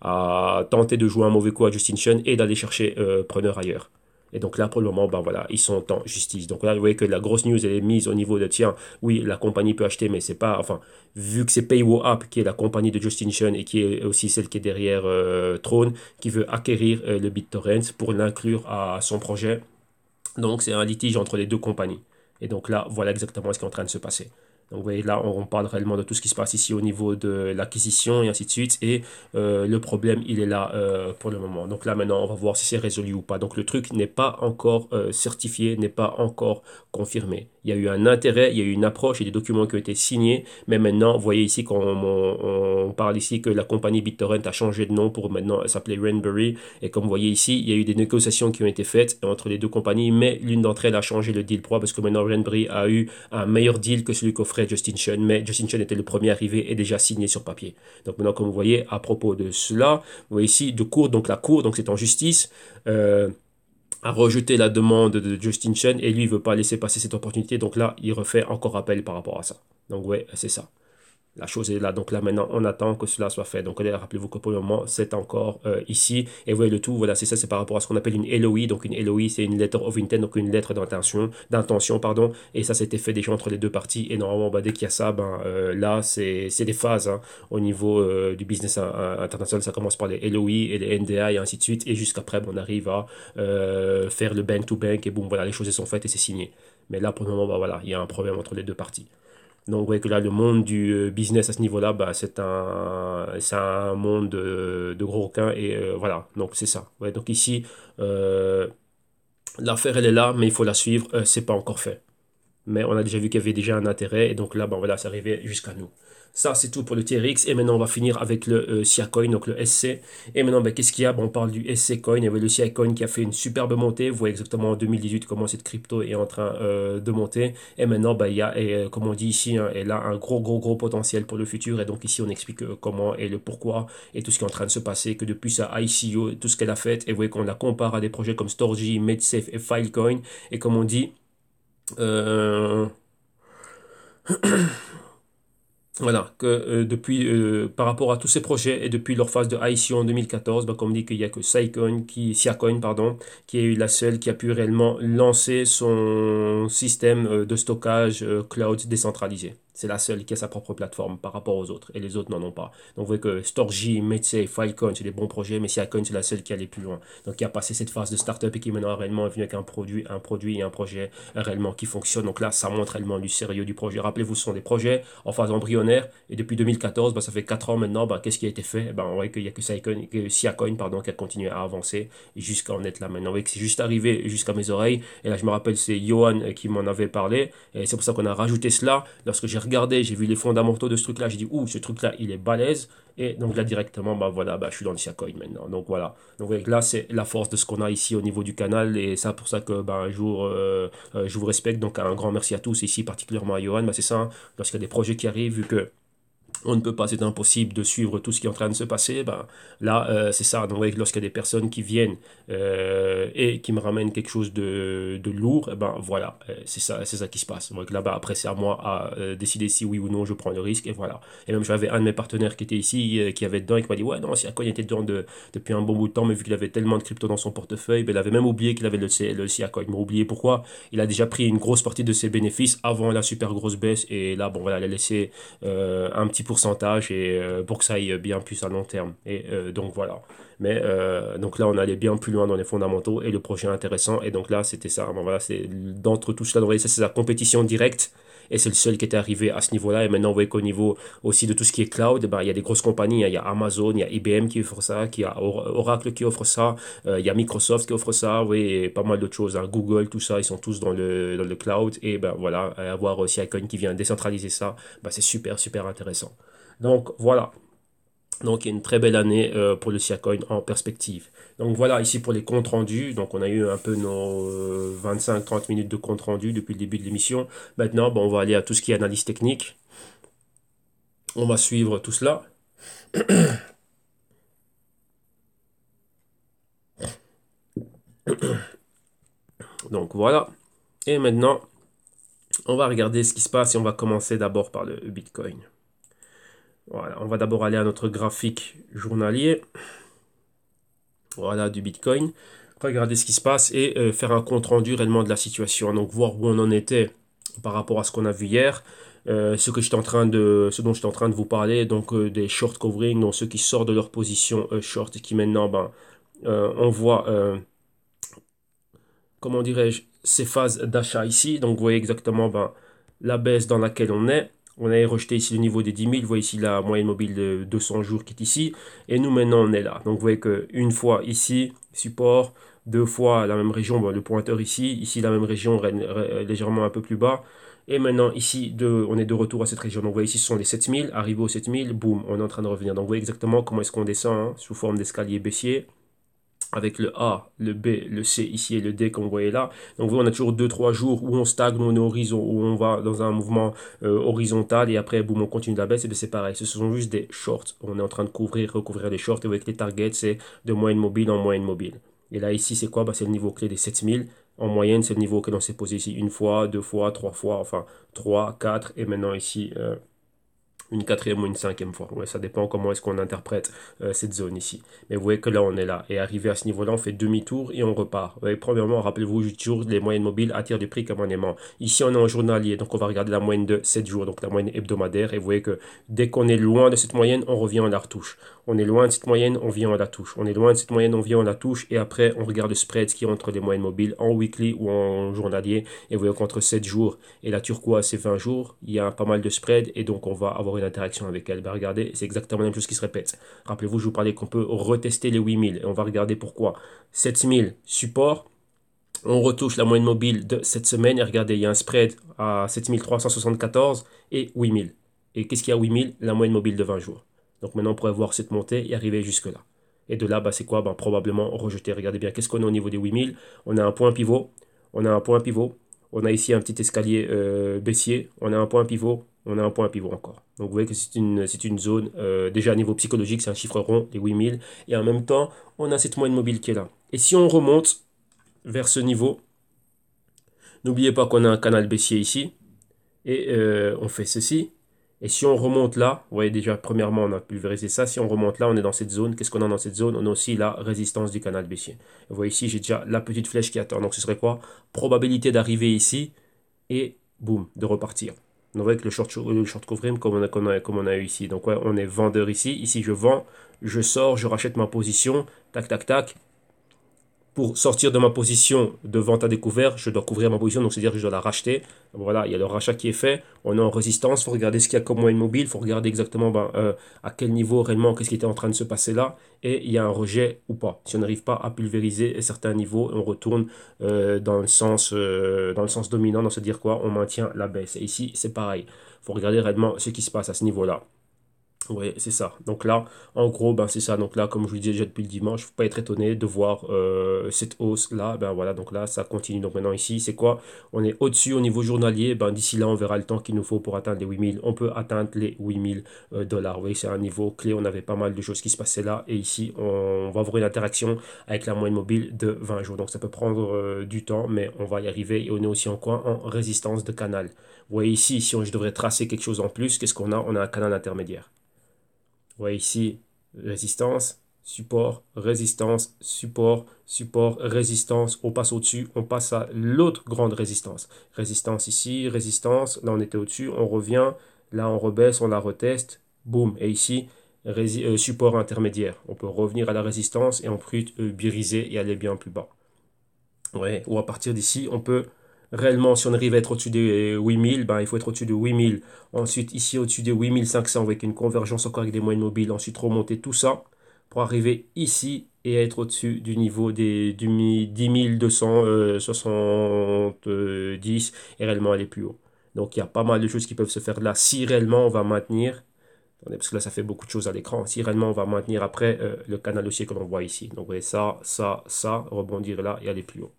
a tenté de jouer un mauvais coup à Justin Chen et d'aller chercher preneur ailleurs. Et donc là, pour le moment, ben voilà, ils sont en justice. Donc là, vous voyez que la grosse news, elle est mise au niveau de, tiens, oui, la compagnie peut acheter, mais c'est pas, enfin, vu que c'est PayWoApp, qui est la compagnie de Justin Chen et qui est aussi celle qui est derrière Throne, qui veut acquérir le BitTorrent pour l'inclure à son projet. Donc c'est un litige entre les deux compagnies. Et donc là, voilà exactement ce qui est en train de se passer. Donc vous voyez, là, on parle réellement de tout ce qui se passe ici au niveau de l'acquisition et ainsi de suite. Et le problème, il est là pour le moment. Donc là, maintenant, on va voir si c'est résolu ou pas. Donc le truc n'est pas encore certifié, n'est pas encore confirmé. Il y a eu un intérêt, il y a eu une approche et des documents qui ont été signés. Mais maintenant, vous voyez ici on parle ici que la compagnie BitTorrent a changé de nom pour maintenant s'appeler Rainberry. Et comme vous voyez ici, il y a eu des négociations qui ont été faites entre les deux compagnies. Mais l'une d'entre elles a changé le deal. Pourquoi? Parce que maintenant, Rainberry a eu un meilleur deal que celui qu'offrait Justin Chen. Mais Justin Chen était le premier arrivé et déjà signé sur papier. Donc maintenant, comme vous voyez, à propos de cela, vous voyez ici, de cour, donc la cour, donc c'est en justice. A rejeté la demande de Justin Chen et lui il veut pas laisser passer cette opportunité, donc là il refait encore appel par rapport à ça. Donc ouais, c'est ça. La chose est là, donc là maintenant on attend que cela soit fait. Donc rappelez-vous que pour le moment c'est encore ici. Et vous voyez le tout, voilà, c'est ça, c'est par rapport à ce qu'on appelle une LOI. Donc une LOI c'est une letter of intent, donc une lettre d'intention, pardon. Et ça c'était fait déjà entre les deux parties. Et normalement bah, dès qu'il y a ça, ben, là c'est des phases hein, au niveau du business international. Ça commence par les LOI et les NDA et ainsi de suite. Et jusqu'après ben, on arrive à faire le bank to bank et boum, voilà, les choses sont faites et c'est signé. Mais là pour le moment, bah, voilà, il y a un problème entre les deux parties. Donc, vous voyez que là, le monde du business à ce niveau-là, bah, c'est un monde de gros requins et voilà. Donc, c'est ça. Ouais, donc ici, euh, l'affaire, elle est là, mais il faut la suivre. C'est pas encore fait. Mais on a déjà vu qu'il y avait déjà un intérêt et donc là, ben voilà, c'est arrivé jusqu'à nous. Ça, c'est tout pour le TRX. Et maintenant, on va finir avec le SIA Coin, donc le SC. Et maintenant, ben, qu'est-ce qu'il y a? Ben, on parle du SC Coin. Il y avait le SIA Coin qui a fait une superbe montée. Vous voyez exactement en 2018 comment cette crypto est en train de monter. Et maintenant, ben, il y a, comme on dit ici, hein, elle a un gros potentiel pour le futur. Et donc ici, on explique comment et le pourquoi et tout ce qui est en train de se passer, que depuis sa ICO, tout ce qu'elle a fait. Et vous voyez qu'on la compare à des projets comme Storj, MadeSafe et Filecoin. Et comme on dit... Euh, Voilà, que depuis, par rapport à tous ces projets et depuis leur phase de ICO en 2014, bah, comme dit qu'il n'y a que Siacoin, pardon, qui est la seule qui a pu réellement lancer son système de stockage cloud décentralisé. C'est la seule qui a sa propre plateforme par rapport aux autres, et les autres n'en ont pas. Donc vous voyez que Storj, Metsei, Filecoin, c'est des bons projets, mais Siacoin, c'est la seule qui allait plus loin. Donc qui a passé cette phase de startup et qui maintenant réellement est venu avec un produit et un projet réellement qui fonctionne. Donc là, ça montre réellement du sérieux du projet. Rappelez-vous, ce sont des projets en phase embryonnaire. Et depuis 2014, bah, ça fait 4 ans maintenant, bah, qu'est-ce qui a été fait? Bah, on voit qu'il n'y a que Siacoin pardon, qui a continué à avancer jusqu'à en être là maintenant. On voit que c'est juste arrivé jusqu'à mes oreilles. Et là, je me rappelle, c'est Johan qui m'en avait parlé. Et c'est pour ça qu'on a rajouté cela lorsque j'ai regardé, j'ai vu les fondamentaux de ce truc-là, j'ai dit, ouh, ce truc-là, il est balèze. Et donc là, directement, bah voilà, bah, je suis dans le Siacoin maintenant. Donc voilà. Donc là, c'est la force de ce qu'on a ici au niveau du canal. Et c'est pour ça que bah, un jour, je vous respecte. Donc un grand merci à tous, ici particulièrement à Johan. Bah, c'est ça, hein, lorsqu'il y a des projets qui arrivent, vu que on ne peut pas, c'est impossible de suivre tout ce qui est en train de se passer. Ben, là, c'est ça. Donc, lorsqu'il y a des personnes qui viennent et qui me ramènent quelque chose de lourd, ben voilà, c'est ça qui se passe. Donc là-bas, après, c'est à moi à décider si oui ou non je prends le risque. Et voilà. Et même, j'avais un de mes partenaires qui était ici, qui avait dedans, et qui m'a dit, ouais, non, Siacoin était dedans depuis un bon bout de temps, mais vu qu'il avait tellement de crypto dans son portefeuille, ben, il avait même oublié qu'il avait le Siacoin. Il m'a oublié pourquoi. Il a déjà pris une grosse partie de ses bénéfices avant la super grosse baisse. Et là, bon, voilà, il a laissé un petit pourcentage et pour que ça aille bien plus à long terme. Et donc voilà. Mais donc là, on allait bien plus loin dans les fondamentaux et le projet intéressant. Et donc là, c'était ça. Bon, voilà, c'est d'entre tout cela, ça c'est la compétition directe. Et c'est le seul qui était arrivé à ce niveau-là. Et maintenant, vous voyez qu'au niveau aussi de tout ce qui est cloud, ben, il y a des grosses compagnies. Hein. Il y a Amazon, il y a IBM qui offre ça, il y a Oracle qui offre ça, il y a Microsoft qui offre ça, oui, et pas mal d'autres choses. Hein. Google, tout ça, ils sont tous dans le cloud. Et ben voilà, avoir aussi Icon qui vient décentraliser ça, ben, c'est super, super intéressant. Donc voilà. Donc, il y a une très belle année pour le Siacoin en perspective. Donc, voilà, ici pour les comptes rendus. Donc, on a eu un peu nos 25-30 minutes de compte rendu depuis le début de l'émission. Maintenant, bon, on va aller à tout ce qui est analyse technique. On va suivre tout cela. Donc, voilà. Et maintenant, on va regarder ce qui se passe et on va commencer d'abord par le Bitcoin. Voilà, on va d'abord aller à notre graphique journalier. Voilà, du Bitcoin. Regarder ce qui se passe et faire un compte rendu réellement de la situation. Donc voir où on en était par rapport à ce qu'on a vu hier. Ce dont j'étais en train de vous parler, donc des short covering, donc ceux qui sortent de leur position short et qui maintenant, ben, on voit, comment dirais-je, ces phases d'achat ici. Donc vous voyez exactement ben, la baisse dans laquelle on est. On a rejeté ici le niveau des 10 000. Vous voyez ici la moyenne mobile de 200 jours qui est ici. Et nous, maintenant, on est là. Donc, vous voyez qu'une fois ici, support, deux fois la même région, bon, le pointeur ici. Ici, la même région, légèrement un peu plus bas. Et maintenant, ici, on est de retour à cette région. Donc, vous voyez ici, ce sont les 7000. Arrivé aux 7000, boum, on est en train de revenir. Donc, vous voyez exactement comment est-ce qu'on descend hein, sous forme d'escalier baissier avec le A, le B, le C ici et le D comme vous voyez là. Donc on a toujours 2-3 jours où on stagne, où on est horizon, où on va dans un mouvement horizontal et après boum on continue la baisse et c'est pareil. Ce sont juste des shorts. On est en train de recouvrir les shorts et avec les targets c'est de moyenne mobile en moyenne mobile. Et là ici c'est quoi? Bah, c'est le niveau clé des 7000. En moyenne c'est le niveau que l'on s'est posé ici une fois, deux fois, trois fois, enfin 3, 4 et maintenant ici une quatrième ou une cinquième fois. Ouais, ça dépend comment est-ce qu'on interprète cette zone ici. Mais vous voyez que là, on est là. Et arrivé à ce niveau-là, on fait demi-tour et on repart. Ouais, premièrement, rappelez-vous, toujours les moyennes mobiles attirent des prix communément. Ici, on est en journalier, donc on va regarder la moyenne de 7 jours, donc la moyenne hebdomadaire. Et vous voyez que dès qu'on est loin de cette moyenne, on revient, on la retouche. On est loin de cette moyenne, on vient, on la touche. On est loin de cette moyenne, on vient, on la touche. Et après, on regarde le spread qui est entre les moyennes mobiles en weekly ou en journalier. Et vous voyez qu'entre 7 jours et la turquoise, c'est 20 jours, il y a pas mal de spread. Et donc, on va avoir une interaction avec elle. Ben, regardez, c'est exactement la même chose qui se répète. Rappelez-vous, je vous parlais qu'on peut retester les 8000. Et on va regarder pourquoi. 7000 support. On retouche la moyenne mobile de cette semaine. Et regardez, il y a un spread à 7374 et 8000. Et qu'est-ce qu'il y a à 8000? La moyenne mobile de 20 jours. Donc maintenant, on pourrait voir cette montée et arriver jusque-là. Et de là, bah, c'est quoi? Bah, probablement rejeter. Regardez bien, qu'est-ce qu'on a au niveau des 8000? On a un point pivot. On a un point pivot. On a ici un petit escalier baissier. On a un point pivot. On a un point pivot encore. Donc vous voyez que c'est une zone, déjà à niveau psychologique, c'est un chiffre rond, les 8000. Et en même temps, on a cette moyenne mobile qui est là. Et si on remonte vers ce niveau, n'oubliez pas qu'on a un canal baissier ici. Et on fait ceci. Et si on remonte là, vous voyez déjà, premièrement, on a pulvérisé ça. Si on remonte là, on est dans cette zone. Qu'est-ce qu'on a dans cette zone? On a aussi la résistance du canal baissier. Vous voyez ici, j'ai déjà la petite flèche qui attend. Donc ce serait quoi? Probabilité d'arriver ici et boum, de repartir. On voit que le short covering comme on a eu ici. Donc ouais, on est vendeur ici. Ici, je vends, je sors, je rachète ma position. Tac, tac, tac. pour sortir de ma position de vente à découvert, je dois couvrir ma position, donc c'est-à-dire que je dois la racheter. Voilà, il y a le rachat qui est fait. On est en résistance, il faut regarder ce qu'il y a comme moyen mobile, il faut regarder exactement à quel niveau réellement, qu'est-ce qui était en train de se passer là, et il y a un rejet ou pas. Si on n'arrive pas à pulvériser certains niveaux, on retourne dans le sens dominant, donc c'est-à-dire quoi? On maintient la baisse. Et ici, c'est pareil. Il faut regarder réellement ce qui se passe à ce niveau-là. Oui, c'est ça. Donc là, en gros, ben, c'est ça. Donc là, comme je vous le disais déjà depuis le dimanche, il ne faut pas être étonné de voir cette hausse-là. Ben voilà, donc là, ça continue. Donc maintenant, ici, c'est quoi? On est au-dessus au niveau journalier. Ben, d'ici là, on verra le temps qu'il nous faut pour atteindre les 8000. On peut atteindre les 8000 dollars. Vous voyez, c'est un niveau clé. On avait pas mal de choses qui se passaient là. Et ici, on va avoir une interaction avec la moyenne mobile de 20 jours. Donc ça peut prendre du temps, mais on va y arriver. Et on est aussi en quoi? En résistance de canal. Vous voyez ici, si je devrais tracer quelque chose en plus, qu'est-ce qu'on a? On a un canal intermédiaire. Vous voyez ici, résistance, support, résistance, support, support, résistance. On passe au-dessus, on passe à l'autre grande résistance. Résistance ici, résistance. Là, on était au-dessus, on revient. Là, on rebaisse, on la reteste. Boum. Et ici, support intermédiaire. On peut revenir à la résistance et ensuite briser et aller bien plus bas. Ouais, ou à partir d'ici, on peut réellement, si on arrive à être au-dessus des 8000, ben, il faut être au-dessus de 8000. Ensuite, ici, au-dessus des 8500, avec une convergence encore avec des moyennes mobiles. Ensuite, remonter tout ça pour arriver ici et être au-dessus du niveau du 10 270 et réellement aller plus haut. Donc, il y a pas mal de choses qui peuvent se faire là. Si réellement on va maintenir, attendez, parce que là, ça fait beaucoup de choses à l'écran. Si réellement on va maintenir après le canal haussier que l'on voit ici. Donc, vous voyez ça, rebondir là et aller plus haut.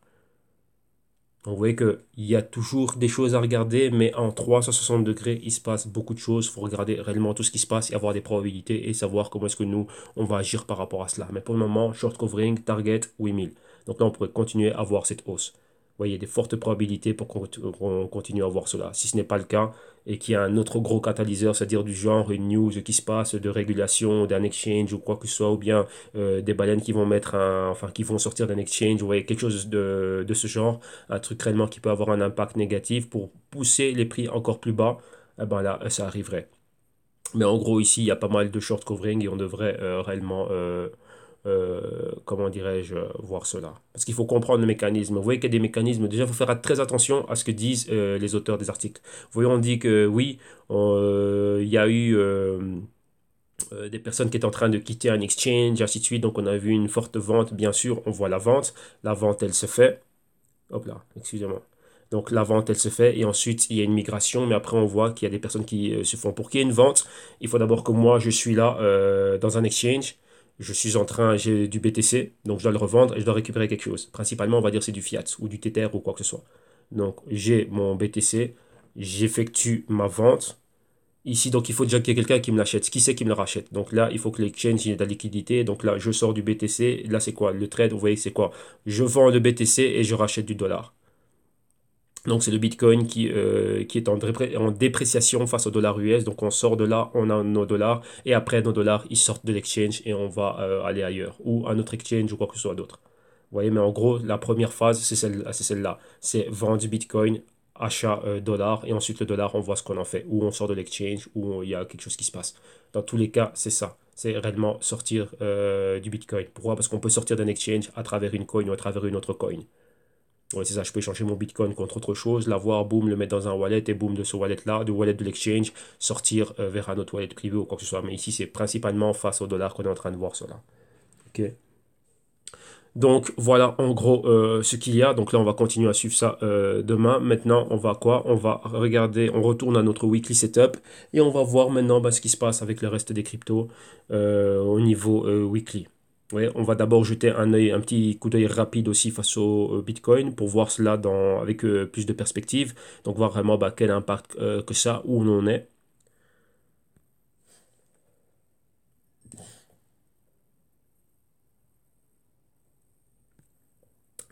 Donc, vous voyez qu'il y a toujours des choses à regarder, mais en 360 degrés, il se passe beaucoup de choses. Il faut regarder réellement tout ce qui se passe et avoir des probabilités et savoir comment est-ce que nous, on va agir par rapport à cela. Mais pour le moment, short covering, target 8000. Donc là, on pourrait continuer à voir cette hausse. Vous voyez, des fortes probabilités pour qu'on continue à voir cela. Si ce n'est pas le cas et qu'il y a un autre gros catalyseur, c'est-à-dire du genre une news qui se passe de régulation d'un exchange ou quoi que ce soit, ou bien des baleines qui vont enfin, qui vont sortir d'un exchange, vous voyez, quelque chose de ce genre, un truc réellement qui peut avoir un impact négatif pour pousser les prix encore plus bas, eh ben là, ça arriverait. Mais en gros, ici, il y a pas mal de short covering et on devrait réellement, comment dirais-je, voir cela. Parce qu'il faut comprendre le mécanisme. Vous voyez qu'il y a des mécanismes. Déjà, il faut faire très attention à ce que disent les auteurs des articles. Vous voyez, on dit que oui, il y a eu des personnes qui étaient en train de quitter un exchange, ainsi de suite. Donc, on a vu une forte vente, bien sûr. On voit la vente. La vente, elle se fait. Hop là, excusez-moi. Donc la vente, elle se fait et ensuite il y a une migration, mais après on voit qu'il y a des personnes qui se font. Pour qu'il y ait une vente, il faut d'abord que moi je suis là dans un exchange, j'ai du BTC, donc je dois le revendre et je dois récupérer quelque chose. Principalement, on va dire c'est du fiat ou du Tether ou quoi que ce soit. Donc j'ai mon BTC, j'effectue ma vente. Ici, donc il faut déjà qu'il y ait quelqu'un qui me l'achète. Qui c'est qui me le rachète? Donc là, il faut que l'exchange ait de la liquidité. Donc là, je sors du BTC. Là, c'est quoi? Le trade, vous voyez, c'est quoi? Je vends le BTC et je rachète du dollar. Donc c'est le Bitcoin qui est en dépréciation face au dollar US. Donc on sort de là, on a nos dollars. Et après, nos dollars, ils sortent de l'exchange et on va aller ailleurs. Ou un autre exchange ou quoi que ce soit d'autre. Vous voyez, mais en gros, la première phase, c'est celle-là. C'est vendre du Bitcoin, achat dollar. Et ensuite, le dollar, on voit ce qu'on en fait. Ou on sort de l'exchange, ou il y a quelque chose qui se passe. Dans tous les cas, c'est ça. C'est réellement sortir du Bitcoin. Pourquoi? Parce qu'on peut sortir d'un exchange à travers une coin ou à travers une autre coin. Ouais, c'est ça, je peux échanger mon Bitcoin contre autre chose, l'avoir, boum, le mettre dans un wallet et boum, de ce wallet-là, du wallet de l'exchange, sortir vers un autre wallet privé ou quoi que ce soit. Mais ici, c'est principalement face au dollar qu'on est en train de voir cela. Ok. Donc voilà en gros ce qu'il y a. Donc là, on va continuer à suivre ça demain. Maintenant, on va quoi? On va regarder, on retourne à notre weekly setup et on va voir maintenant ce qui se passe avec le reste des cryptos au niveau weekly. Ouais, on va d'abord jeter un petit coup d'œil rapide aussi face au Bitcoin pour voir cela avec plus de perspective. Donc voir vraiment quel impact que ça, où on en est.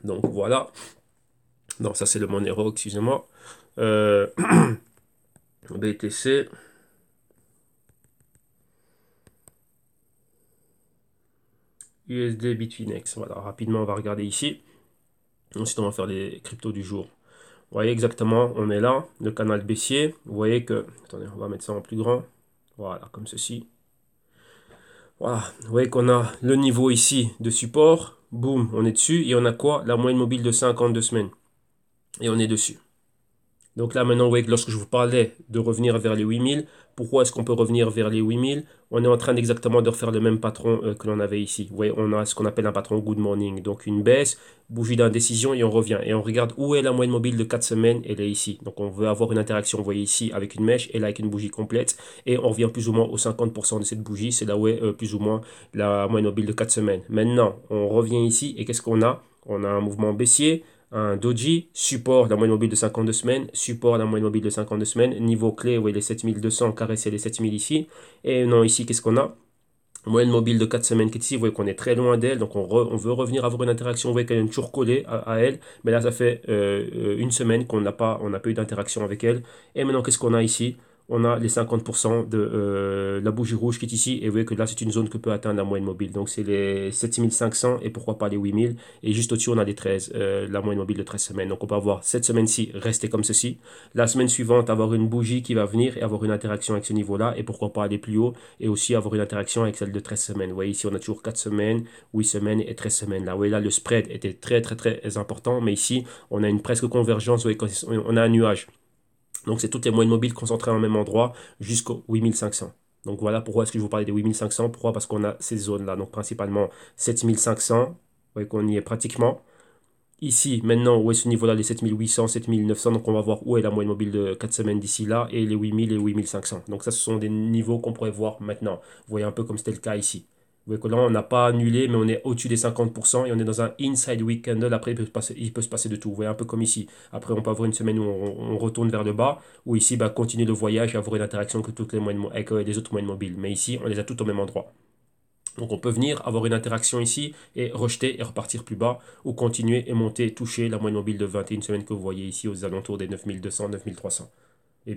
Donc voilà. Non, ça c'est le Monero, excusez-moi. Euh, BTC. USD Bitfinex. Voilà, rapidement, on va regarder ici. Ensuite, on va faire les cryptos du jour. Vous voyez exactement, on est là, le canal baissier. Vous voyez que, attendez, on va mettre ça en plus grand. Voilà, comme ceci. Voilà, vous voyez qu'on a le niveau ici de support. Boum, on est dessus. Et on a quoi? La moyenne mobile de 52 semaines. Et on est dessus. Donc là maintenant, vous voyez que lorsque je vous parlais de revenir vers les 8000, pourquoi est-ce qu'on peut revenir vers les 8000? On est en train d'exactement de refaire le même patron que l'on avait ici. Vous voyez, on a ce qu'on appelle un patron good morning. Donc une baisse, bougie d'indécision et on revient. Et on regarde où est la moyenne mobile de 4 semaines, elle est ici. Donc on veut avoir une interaction, vous voyez ici, avec une mèche et là avec une bougie complète. Et on revient plus ou moins aux 50% de cette bougie. C'est là où est plus ou moins la moyenne mobile de 4 semaines. Maintenant, on revient ici et qu'est-ce qu'on a? On a un mouvement baissier, un doji, support la moyenne mobile de 52 semaines, support la moyenne mobile de 52 semaines, niveau clé, oui, les 7200, caresser les 7000 ici. Et non, ici, qu'est-ce qu'on a? Moyenne mobile de 4 semaines qui est ici, vous voyez qu'on est très loin d'elle, donc on veut revenir avoir une interaction, vous voyez qu'elle est toujours collée à elle, mais là ça fait une semaine qu'on n'a pas, on n'a pas eu d'interaction avec elle. Et maintenant qu'est-ce qu'on a ici? On a les 50% de la bougie rouge qui est ici, et vous voyez que là c'est une zone que peut atteindre la moyenne mobile, donc c'est les 7500 et pourquoi pas les 8000, et juste au-dessus on a les 13, la moyenne mobile de 13 semaines, donc on peut avoir cette semaine-ci rester comme ceci, la semaine suivante avoir une bougie qui va venir et avoir une interaction avec ce niveau-là, et pourquoi pas aller plus haut, et aussi avoir une interaction avec celle de 13 semaines. Vous voyez ici, on a toujours 4 semaines, 8 semaines et 13 semaines. Là, vous voyez, là, le spread était très, très, très important, mais ici, on a une presque convergence, vous voyez, on a un nuage. Donc, c'est toutes les moyennes mobiles concentrées en même endroit jusqu'au 8500. Donc, voilà pourquoi est-ce que je vous parlais des 8500. Pourquoi? Parce qu'on a ces zones-là. Donc, principalement 7500. Vous voyez qu'on y est pratiquement. Ici, maintenant, où est ce niveau-là, les 7800, 7900, donc on va voir où est la moyenne mobile de 4 semaines d'ici là, et les 8000 et 8500. Donc ça, ce sont des niveaux qu'on pourrait voir maintenant. Vous voyez un peu comme c'était le cas ici. Vous voyez que là, on n'a pas annulé, mais on est au-dessus des 50%, et on est dans un inside week candle. Après, il peut se passer de tout. Vous voyez un peu comme ici. Après, on peut avoir une semaine où on retourne vers le bas, ou ici, bah, continuer le voyage et avoir une interaction avec toutes les moyennes, avec les autres moyennes mobiles. Mais ici, on les a toutes au même endroit. Donc on peut venir avoir une interaction ici et rejeter et repartir plus bas ou continuer et monter, toucher la moyenne mobile de 21 semaines que vous voyez ici aux alentours des 9200, 9300. Et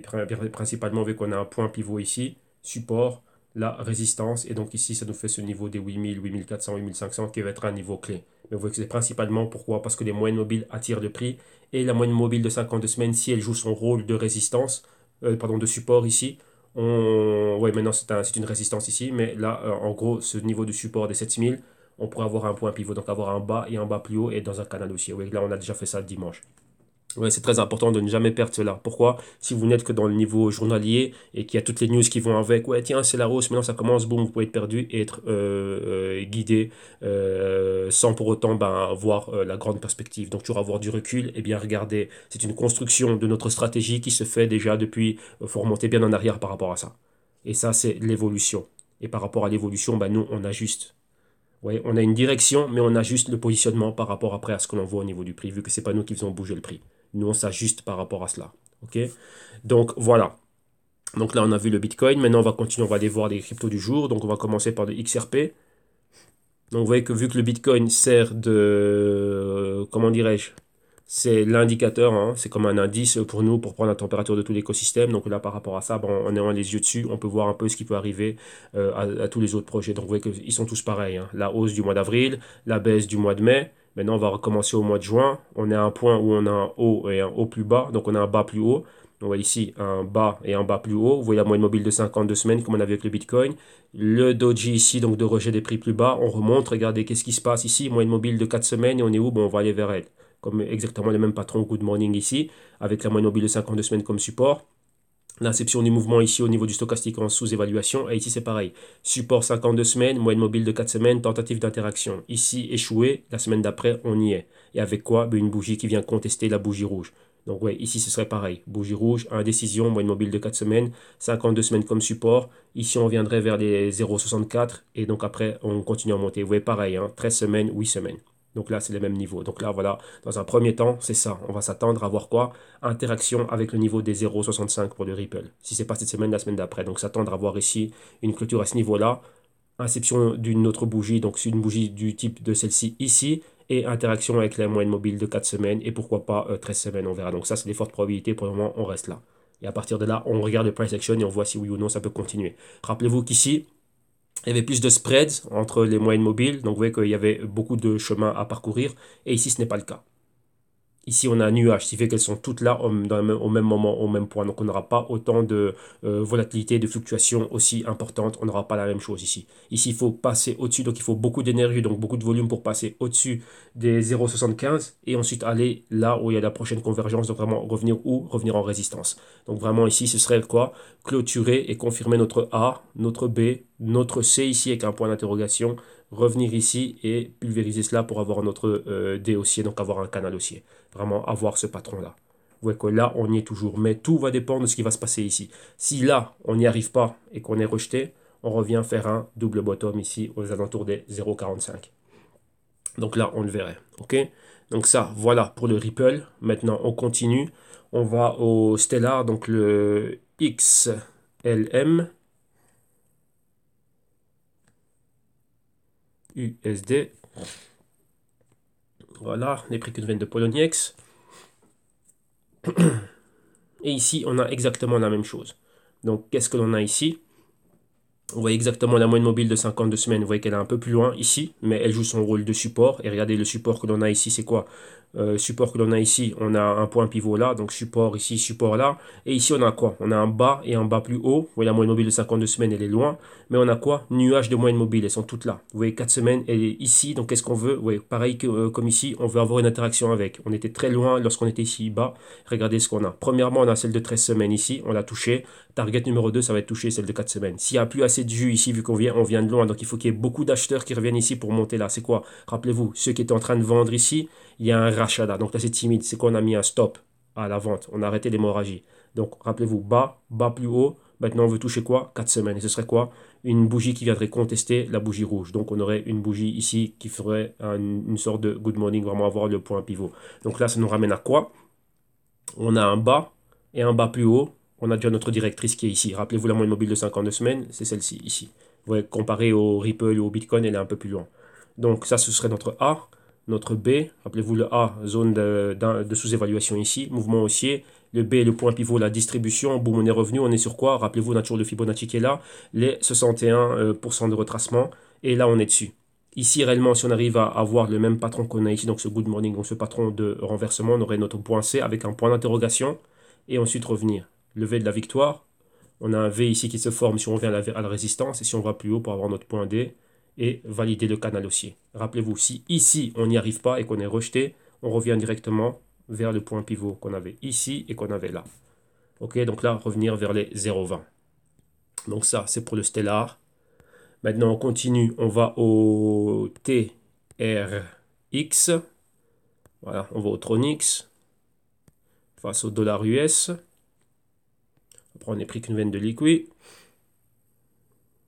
principalement vu qu'on a un point pivot ici, support, la résistance et donc ici ça nous fait ce niveau des 8000, 8400, 8500 qui va être un niveau clé. Mais vous voyez que c'est principalement pourquoi? Parce que les moyennes mobiles attirent le prix et la moyenne mobile de 52 semaines, si elle joue son rôle de résistance, pardon, de support ici, ouais, maintenant c'est une résistance ici, mais là, en gros, ce niveau de support des 7000, on pourrait avoir un point pivot, donc avoir un bas et un bas plus haut et dans un canal aussi. Oui, là, on a déjà fait ça dimanche. Ouais, c'est très important de ne jamais perdre cela. Pourquoi? Si vous n'êtes que dans le niveau journalier et qu'il y a toutes les news qui vont avec, ouais, tiens, c'est la hausse, maintenant ça commence, boum, vous pouvez être perdu et être guidé sans pour autant ben, voir la grande perspective. Donc, toujours avoir du recul et bien regarder. C'est une construction de notre stratégie qui se fait déjà depuis, il faut remonter bien en arrière par rapport à ça. Et ça, c'est l'évolution. Et par rapport à l'évolution, ben, nous, on ajuste. Ouais, on a une direction, mais on ajuste le positionnement par rapport après à ce que l'on voit au niveau du prix, vu que c'est pas nous qui faisons bouger le prix. Nous, on s'ajuste par rapport à cela. OK? Donc, voilà. Donc là, on a vu le Bitcoin. Maintenant, on va continuer, on va aller voir les cryptos du jour. Donc, on va commencer par le XRP. Donc, vous voyez que vu que le Bitcoin sert de, comment dirais-je, c'est l'indicateur, hein, c'est comme un indice pour nous pour prendre la température de tout l'écosystème. Donc là, par rapport à ça, bon, en ayant les yeux dessus, on peut voir un peu ce qui peut arriver à tous les autres projets. Donc vous voyez qu'ils sont tous pareils, hein. La hausse du mois d'avril, la baisse du mois de mai. Maintenant, on va recommencer au mois de juin. On est à un point où on a un haut et un haut plus bas. Donc on a un bas plus haut. On voit ici un bas et un bas plus haut. Vous voyez la moyenne mobile de 52 semaines comme on avait avec le Bitcoin. Le Doji ici, donc de rejet des prix plus bas. On remonte, regardez qu'est-ce qui se passe ici. Moyenne mobile de 4 semaines et on est où? Bon, on va aller vers elle. Comme exactement le même patron Good Morning ici, avec la moyenne mobile de 52 semaines comme support. L'inception du mouvement ici au niveau du stochastique en sous-évaluation. Et ici, c'est pareil. Support 52 semaines, moyenne mobile de 4 semaines, tentative d'interaction. Ici, échoué. La semaine d'après, on y est. Et avec quoi? Ben, une bougie qui vient contester la bougie rouge. Donc, ouais, ici, ce serait pareil. Bougie rouge, indécision, moyenne mobile de 4 semaines, 52 semaines comme support. Ici, on viendrait vers les 0,64. Et donc, après, on continue à monter. Vous voyez, pareil, hein, 13 semaines, 8 semaines. Donc là, c'est les mêmes niveaux. Donc là, voilà, dans un premier temps, c'est ça. On va s'attendre à voir quoi? Interaction avec le niveau des 0,65 pour le Ripple. Si c'est pas cette semaine, la semaine d'après. Donc s'attendre à voir ici une clôture à ce niveau-là. Inception d'une autre bougie, donc c'est une bougie du type de celle-ci ici. Et interaction avec la moyenne mobile de 4 semaines. Et pourquoi pas 13 semaines, on verra. Donc ça, c'est des fortes probabilités. Pour le moment, on reste là. Et à partir de là, on regarde le price action et on voit si oui ou non ça peut continuer. Rappelez-vous qu'ici, il y avait plus de spreads entre les moyennes mobiles, donc vous voyez qu'il y avait beaucoup de chemin à parcourir, et ici ce n'est pas le cas. Ici, on a un nuage, ce qui fait qu'elles sont toutes là au même moment, au même point. Donc, on n'aura pas autant de volatilité, de fluctuations aussi importantes. On n'aura pas la même chose ici. Ici, il faut passer au-dessus. Donc, il faut beaucoup d'énergie, donc beaucoup de volume pour passer au-dessus des 0,75 et ensuite aller là où il y a la prochaine convergence. Donc, vraiment revenir où? Revenir en résistance. Donc, vraiment ici, ce serait quoi? Clôturer et confirmer notre A, notre B, notre C ici avec un point d'interrogation. Revenir ici et pulvériser cela pour avoir notre D haussier, donc avoir un canal haussier. Vraiment avoir ce patron-là. Vous voyez que là, on y est toujours. Mais tout va dépendre de ce qui va se passer ici. Si là, on n'y arrive pas et qu'on est rejeté, on revient faire un double bottom ici aux alentours des 0,45. Donc là, on le verrait. OK? Donc ça, voilà pour le Ripple. Maintenant, on continue. On va au Stellar, donc le XLM USD. Voilà, les prix que viennent de Poloniex. Et ici, on a exactement la même chose. Donc, qu'est-ce que l'on a ici? Vous voyez exactement la moyenne mobile de 52 semaines. Vous voyez qu'elle est un peu plus loin ici, mais elle joue son rôle de support. Et regardez le support que l'on a ici, c'est quoi? Support que l'on a ici, on a un point pivot là, donc support ici, support là. Et ici, on a quoi? On a un bas et un bas plus haut. Vous voyez, la moyenne mobile de 52 semaines, elle est loin. Mais on a quoi? Nuage de moyenne mobile, elles sont toutes là. Vous voyez, 4 semaines, elle est ici. Donc, qu'est-ce qu'on veut? Vous voyez, pareil que, comme ici, on veut avoir une interaction avec. On était très loin lorsqu'on était ici bas. Regardez ce qu'on a. Premièrement, on a celle de 13 semaines ici. On l'a touché. Target numéro 2, ça va être touché, celle de 4 semaines. S'il n'y a plus assez de jus ici, vu on vient de loin, donc il faut qu'il y ait beaucoup d'acheteurs qui reviennent ici pour monter là. C'est quoi? Rappelez-vous, ceux qui étaient en train de vendre ici, il y a un rachat là. Donc là, c'est timide. C'est qu'on a mis un stop à la vente. On a arrêté l'hémorragie. Donc rappelez-vous, bas, bas plus haut. Maintenant, on veut toucher quoi? 4 semaines. Et ce serait quoi? Une bougie qui viendrait contester la bougie rouge. Donc on aurait une bougie ici qui ferait une sorte de good morning, vraiment avoir le point pivot. Donc là, ça nous ramène à quoi? On a un bas et un bas plus haut. On a déjà notre directrice qui est ici. Rappelez-vous la moyenne mobile de 52 semaines, c'est celle-ci, ici. Vous voyez, comparé au Ripple ou au Bitcoin, elle est un peu plus loin. Donc ça, ce serait notre A, notre B. Rappelez-vous le A, zone de sous-évaluation ici, mouvement haussier. Le B, le point pivot, la distribution. Boum, on est revenu. On est sur quoi? Rappelez-vous, on a toujours le Fibonacci qui est là. Les 61% de retracement. Et là, on est dessus. Ici, réellement, si on arrive à avoir le même patron qu'on a ici, donc ce good morning, donc ce patron de renversement, on aurait notre point C avec un point d'interrogation et ensuite revenir. Lever de la victoire. On a un V ici qui se forme si on vient à la résistance et si on va plus haut pour avoir notre point D et valider le canal haussier. Rappelez-vous, si ici on n'y arrive pas et qu'on est rejeté, on revient directement vers le point pivot qu'on avait ici et qu'on avait là. Ok, donc là, revenir vers les 0,20. Donc ça, c'est pour le Stellar. Maintenant, on continue. On va au TRX. Voilà, on va au Tronix face au dollar US. On prend les prix qui nous viennent de Liquid.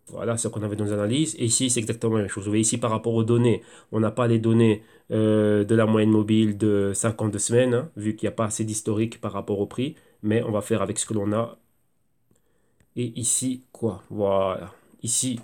Voilà ce qu'on avait dans nos analyses. Et ici, c'est exactement la même chose. Vous voyez ici, par rapport aux données, on n'a pas les données de la moyenne mobile de 52 semaines, hein, vu qu'il n'y a pas assez d'historique par rapport au prix. Mais on va faire avec ce que l'on a. Et ici, quoi? Voilà. Ici,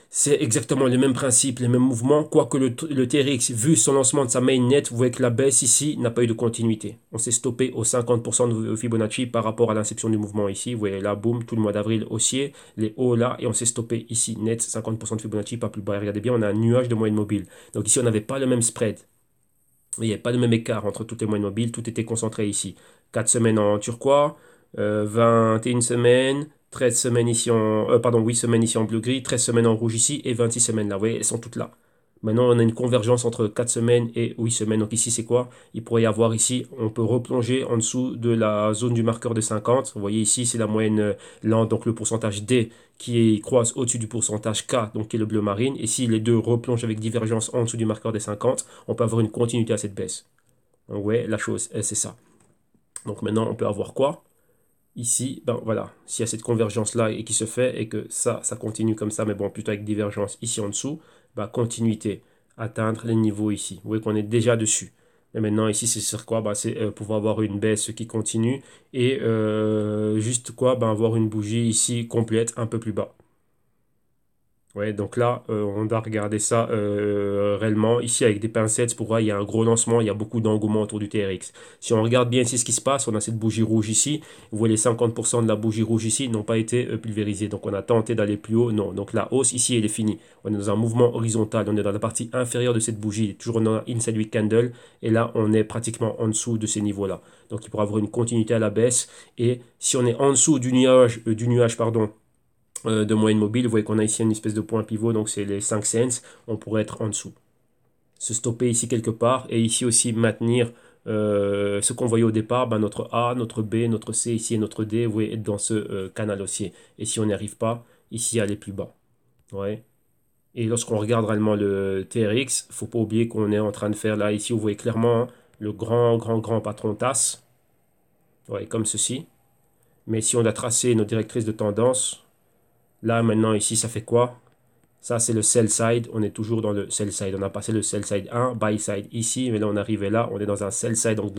c'est exactement le même principe, les mêmes mouvements, quoique le TRX, vu son lancement de sa mainnet, vous voyez que la baisse ici n'a pas eu de continuité. On s'est stoppé au 50% de Fibonacci par rapport à l'inception du mouvement ici. Vous voyez là, boum, tout le mois d'avril haussier, les hauts là, et on s'est stoppé ici, net, 50% de Fibonacci, pas plus bas. Regardez bien, on a un nuage de moyenne mobile. Donc ici, on n'avait pas le même spread. Il n'y avait pas le même écart entre toutes les moyennes mobiles, tout était concentré ici. 4 semaines en turquoise, 21 semaines, 13 semaines ici en, pardon, 8 semaines ici en bleu-gris, 13 semaines en rouge ici et 26 semaines là. Vous voyez, elles sont toutes là. Maintenant, on a une convergence entre 4 semaines et 8 semaines. Donc ici, c'est quoi? Il pourrait y avoir ici, on peut replonger en dessous de la zone du marqueur de 50. Vous voyez ici, c'est la moyenne lente, donc le pourcentage D qui croise au-dessus du pourcentage K, donc qui est le bleu marine. Et si les deux replongent avec divergence en dessous du marqueur des 50, on peut avoir une continuité à cette baisse. Donc ouais, la chose, c'est ça. Donc maintenant, on peut avoir quoi? Ici, ben voilà, s'il y a cette convergence-là et qui se fait et que ça continue comme ça, mais bon, plutôt avec divergence ici en dessous, ben, continuité, atteindre les niveaux ici. Vous voyez qu'on est déjà dessus. Et maintenant, ici, c'est sur quoi? Ben, c'est pouvoir avoir une baisse qui continue et juste quoi? Ben, avoir une bougie ici complète un peu plus bas. Ouais, donc là, on doit regarder ça réellement. Ici, avec des pincettes, pour voir, il y a un gros lancement, il y a beaucoup d'engouement autour du TRX. Si on regarde bien ici ce qui se passe, on a cette bougie rouge ici. Vous voyez, les 50% de la bougie rouge ici n'ont pas été pulvérisés. Donc, on a tenté d'aller plus haut. Non. Donc, la hausse ici, elle est finie. On est dans un mouvement horizontal. On est dans la partie inférieure de cette bougie, toujours dans Inside Week Candle. Et là, on est pratiquement en dessous de ces niveaux-là. Donc, il pourra avoir une continuité à la baisse. Et si on est en dessous du nuage, pardon, de moyenne mobile, vous voyez qu'on a ici une espèce de point pivot, donc c'est les 5 cents, on pourrait être en dessous. Se stopper ici quelque part, et ici aussi maintenir ce qu'on voyait au départ, ben notre A, notre B, notre C ici et notre D, vous voyez être dans ce canal haussier. Et si on n'y arrive pas, ici aller plus bas. Ouais. Et lorsqu'on regarde réellement le TRX, faut pas oublier qu'on est en train de faire là, ici vous voyez clairement hein, le grand patron TAS, ouais, comme ceci. Mais si on a tracé nos directrices de tendance, là, maintenant, ici, ça fait quoi? Ça, c'est le sell side. On est toujours dans le sell side. On a passé le sell side 1, buy side ici. Mais là, on est arrivé là. On est dans un sell side, donc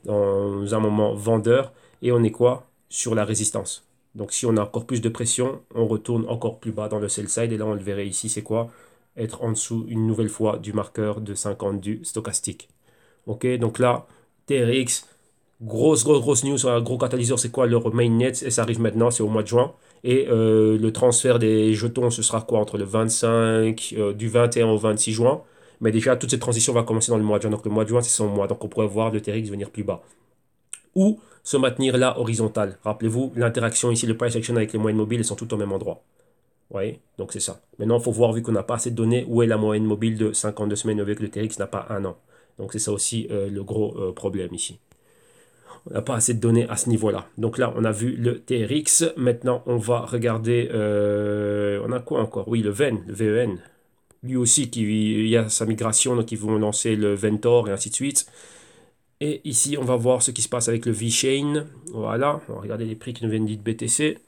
dans un moment vendeur. Et on est quoi? Sur la résistance. Donc, si on a encore plus de pression, on retourne encore plus bas dans le sell side. Et là, on le verrait ici, c'est quoi? Être en dessous une nouvelle fois du marqueur de 50 du stochastique. Ok, donc là, TRX, grosse news sur un gros catalyseur, c'est quoi leur mainnet? Et ça arrive maintenant, c'est au mois de juin. Et le transfert des jetons, ce sera quoi entre le 25, du 21 au 26 juin. Mais déjà, toute cette transition va commencer dans le mois de juin. Donc le mois de juin, c'est son mois. Donc on pourrait voir le TRX venir plus bas. Ou se maintenir là horizontal. Rappelez-vous, l'interaction ici, le price action avec les moyennes mobiles, elles sont toutes au même endroit. Oui, donc c'est ça. Maintenant, il faut voir, vu qu'on n'a pas assez de données, où est la moyenne mobile de 52 semaines avec le TRX n'a pas un an. Donc c'est ça aussi le gros problème ici. On n'a pas assez de données à ce niveau-là. Donc là, on a vu le TRX. Maintenant, on va regarder... on a quoi encore? Oui, le VEN, le VEN. Lui aussi, il y a sa migration, donc ils vont lancer le Ventor et ainsi de suite. Et ici, on va voir ce qui se passe avec le V-Chain. Voilà, on va regarder les prix qui nous viennent de BTC.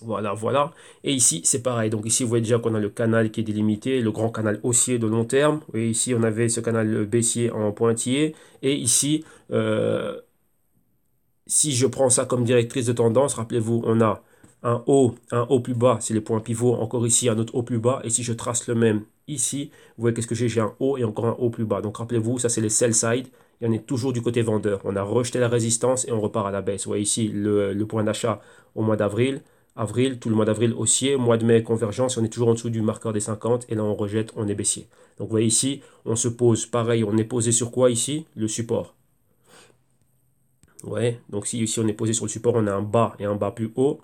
Voilà, voilà. Et ici, c'est pareil. Donc ici, vous voyez déjà qu'on a le canal qui est délimité, le grand canal haussier de long terme. Et ici, on avait ce canal baissier en pointillé. Et ici, si je prends ça comme directrice de tendance, rappelez-vous, on a un haut plus bas, c'est les points pivots. Encore ici, un autre haut plus bas. Et si je trace le même ici, vous voyez qu'est-ce que j'ai? J'ai un haut et encore un haut plus bas. Donc rappelez-vous, ça c'est les sell side. Et on est toujours du côté vendeur. On a rejeté la résistance et on repart à la baisse. Vous voyez ici le point d'achat au mois d'avril. Avril, tout le mois d'avril haussier, mois de mai convergence, on est toujours en dessous du marqueur des 50 et là on rejette, on est baissier. Donc vous voyez ici, on se pose pareil, on est posé sur quoi ici? Le support. Ouais, donc si ici on est posé sur le support, on a un bas et un bas plus haut.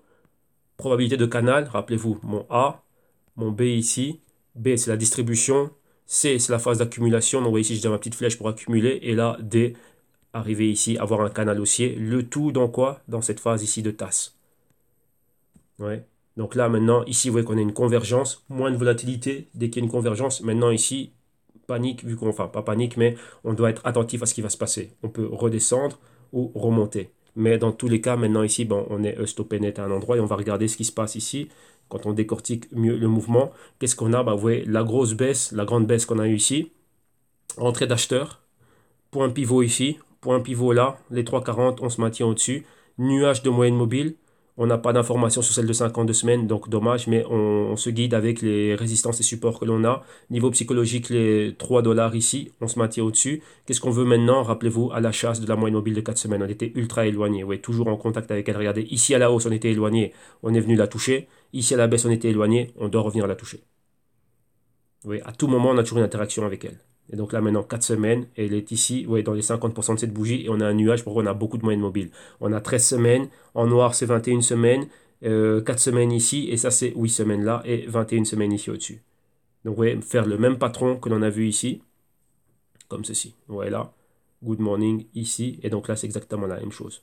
Probabilité de canal, rappelez-vous, mon A, mon B ici. B c'est la distribution, C c'est la phase d'accumulation. Donc vous voyez ici, j'ai ma petite flèche pour accumuler. Et là, D, arriver ici, avoir un canal haussier. Le tout dans quoi? Dans cette phase ici de tasse. Ouais. Donc là, maintenant, ici, vous voyez qu'on a une convergence, moins de volatilité dès qu'il y a une convergence. Maintenant, ici, panique, vu qu'on, enfin, pas panique, mais on doit être attentif à ce qui va se passer. On peut redescendre ou remonter. Mais dans tous les cas, maintenant, ici, bon, on est stoppé net à un endroit et on va regarder ce qui se passe ici. Quand on décortique mieux le mouvement, qu'est-ce qu'on a? Bah, vous voyez, la grosse baisse, la grande baisse qu'on a eue ici. Entrée d'acheteur, point pivot ici, point pivot là, les 3,40, on se maintient au-dessus. Nuage de moyenne mobile, on n'a pas d'informations sur celle de 52 semaines, donc dommage, mais on se guide avec les résistances et supports que l'on a. Niveau psychologique, les 3 dollars ici, on se maintient au-dessus. Qu'est-ce qu'on veut maintenant? Rappelez-vous, à la chasse de la moyenne mobile de 4 semaines, on était ultra éloigné, ouais, toujours en contact avec elle. Regardez, ici à la hausse, on était éloigné, on est venu la toucher. Ici à la baisse, on était éloigné, on doit revenir la toucher. Oui, à tout moment, on a toujours une interaction avec elle. Et donc là, maintenant, 4 semaines, et elle est ici, ouais, dans les 50% de cette bougie, et on a un nuage, pourquoi on a beaucoup de moyennes mobiles. On a 13 semaines, en noir, c'est 21 semaines, 4 semaines ici, et ça, c'est 8 semaines là, et 21 semaines ici au-dessus. Donc, vous voyez, faire le même patron que l'on a vu ici, comme ceci. Vous voyez là, good morning ici, et donc là, c'est exactement la même chose.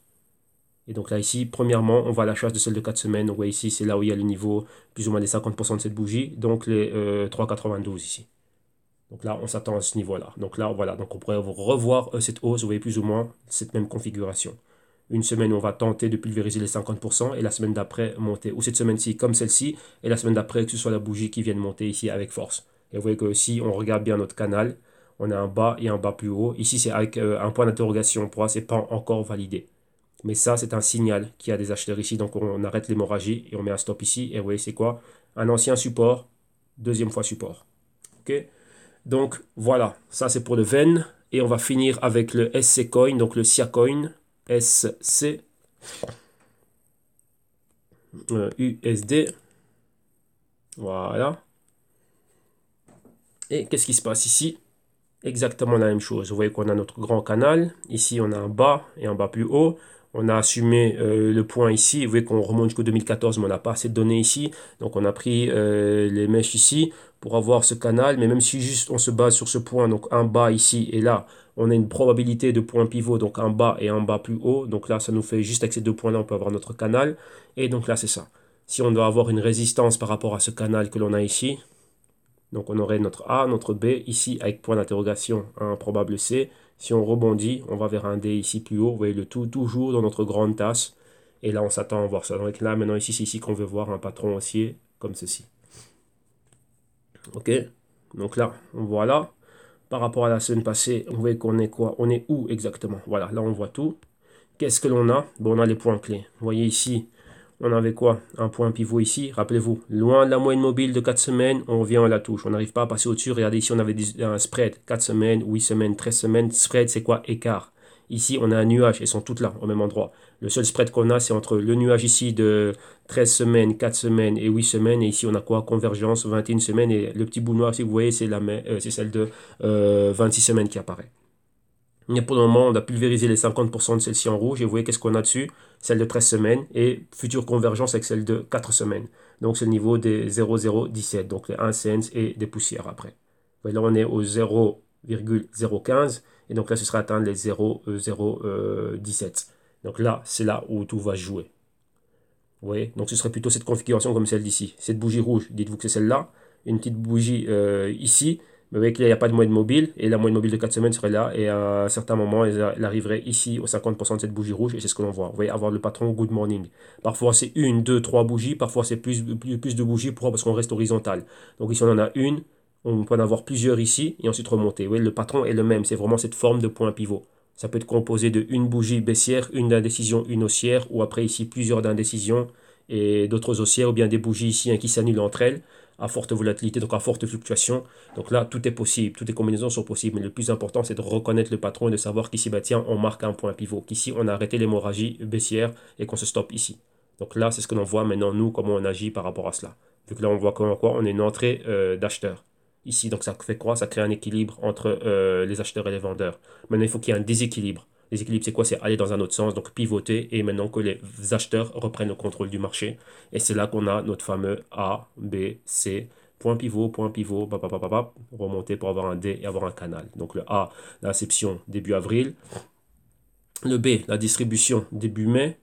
Et donc là, ici, premièrement, on va à la chasse de celle de 4 semaines. Donc, vous voyez ici, c'est là où il y a le niveau, plus ou moins des 50% de cette bougie, donc les 3,92 ici. Donc là, on s'attend à ce niveau-là. Donc là, voilà. Donc on pourrait revoir cette hausse, vous voyez plus ou moins cette même configuration. Une semaine, on va tenter de pulvériser les 50% et la semaine d'après, monter. Ou cette semaine-ci, comme celle-ci, et la semaine d'après, que ce soit la bougie qui vienne monter ici avec force. Et vous voyez que si on regarde bien notre canal, on a un bas et un bas plus haut. Ici, c'est avec un point d'interrogation. Pour moi, ce n'est pas encore validé. Mais ça, c'est un signal qu'il y a des acheteurs ici. Donc on arrête l'hémorragie et on met un stop ici. Et vous voyez, c'est quoi? Un ancien support deuxième fois support. Ok? Donc voilà, ça c'est pour le VEN. Et on va finir avec le SC Coin, donc le SIA Coin, SC USD. Voilà. Et qu'est-ce qui se passe ici? Exactement la même chose. Vous voyez qu'on a notre grand canal. Ici, on a un bas et un bas plus haut. On a assumé le point ici. Vous voyez qu'on remonte jusqu'au 2014, mais on n'a pas assez de données ici. Donc, on a pris les mèches ici pour avoir ce canal. Mais même si juste on se base sur ce point, donc un bas ici et là, on a une probabilité de point pivot, donc un bas et un bas plus haut. Donc là, ça nous fait juste avec ces deux points-là, on peut avoir notre canal. Et donc là, c'est ça. Si on doit avoir une résistance par rapport à ce canal que l'on a ici, donc on aurait notre A, notre B, ici avec point d'interrogation, un probable C. Si on rebondit, on va vers un D ici plus haut. Vous voyez le tout toujours dans notre grande tasse. Et là, on s'attend à voir ça. Donc là, maintenant, ici, c'est ici qu'on veut voir un patron haussier comme ceci. Ok? Donc là, on voit là. Par rapport à la semaine passée, vous voyez qu'on est quoi? On est où exactement? Voilà, là, on voit tout. Qu'est-ce que l'on a? Bon, on a les points clés. Vous voyez ici, on avait quoi? Un point pivot ici. Rappelez-vous, loin de la moyenne mobile de 4 semaines, on revient à la touche. On n'arrive pas à passer au-dessus. Regardez ici, on avait un spread. 4 semaines, 8 semaines, 13 semaines. Spread, c'est quoi? Écart. Ici, on a un nuage. Elles sont toutes là, au même endroit. Le seul spread qu'on a, c'est entre le nuage ici de 13 semaines, 4 semaines et 8 semaines. Et ici, on a quoi? Convergence, 21 semaines. Et le petit bout noir, si vous voyez, c'est celle de 26 semaines qui apparaît. Mais pour le moment, on a pulvérisé les 50% de celle-ci en rouge. Et vous voyez qu'est-ce qu'on a dessus? Celle de 13 semaines et future convergence avec celle de 4 semaines. Donc c'est le niveau des 0,017. Donc les 1 cents et des poussières après. Vous voyez, là, on est au 0,015. Et donc là, ce sera atteindre les 0,017. Donc là, c'est là où tout va jouer. Vous voyez? Donc ce serait plutôt cette configuration comme celle d'ici. Cette bougie rouge, dites-vous que c'est celle-là. Une petite bougie ici. Mais vous voyez qu'il n'y a pas de moyenne mobile. Et la moyenne mobile de 4 semaines serait là. Et à un certain moment, elle arriverait ici au 50% de cette bougie rouge. Et c'est ce que l'on voit. Vous voyez, avoir le patron good morning. Parfois c'est une, deux, trois bougies. Parfois c'est plus de bougies. Pourquoi? Parce qu'on reste horizontal. Donc ici on en a une. On peut en avoir plusieurs ici. Et ensuite remonter. Vous voyez, le patron est le même. C'est vraiment cette forme de point pivot. Ça peut être composé de une bougie baissière, une d'indécision, une haussière, ou après ici plusieurs d'indécision et d'autres haussières, ou bien des bougies ici qui s'annulent entre elles à forte volatilité, donc à forte fluctuation. Donc là, tout est possible, toutes les combinaisons sont possibles, mais le plus important, c'est de reconnaître le patron et de savoir qu'ici, bah, tiens, on marque un point pivot, qu'ici, on a arrêté l'hémorragie baissière et qu'on se stoppe ici. Donc là, c'est ce que l'on voit maintenant, nous, comment on agit par rapport à cela. Vu que là, on voit comment quoi, on est une entrée d'acheteurs. Ici, donc ça fait quoi? Ça crée un équilibre entre les acheteurs et les vendeurs. Maintenant, il faut qu'il y ait un déséquilibre. Déséquilibre, c'est quoi? C'est aller dans un autre sens, donc pivoter, et maintenant que les acheteurs reprennent le contrôle du marché. Et c'est là qu'on a notre fameux A, B, C, point pivot, remonter pour avoir un D et avoir un canal. Donc le A, l'inception début avril. Le B, la distribution début mai.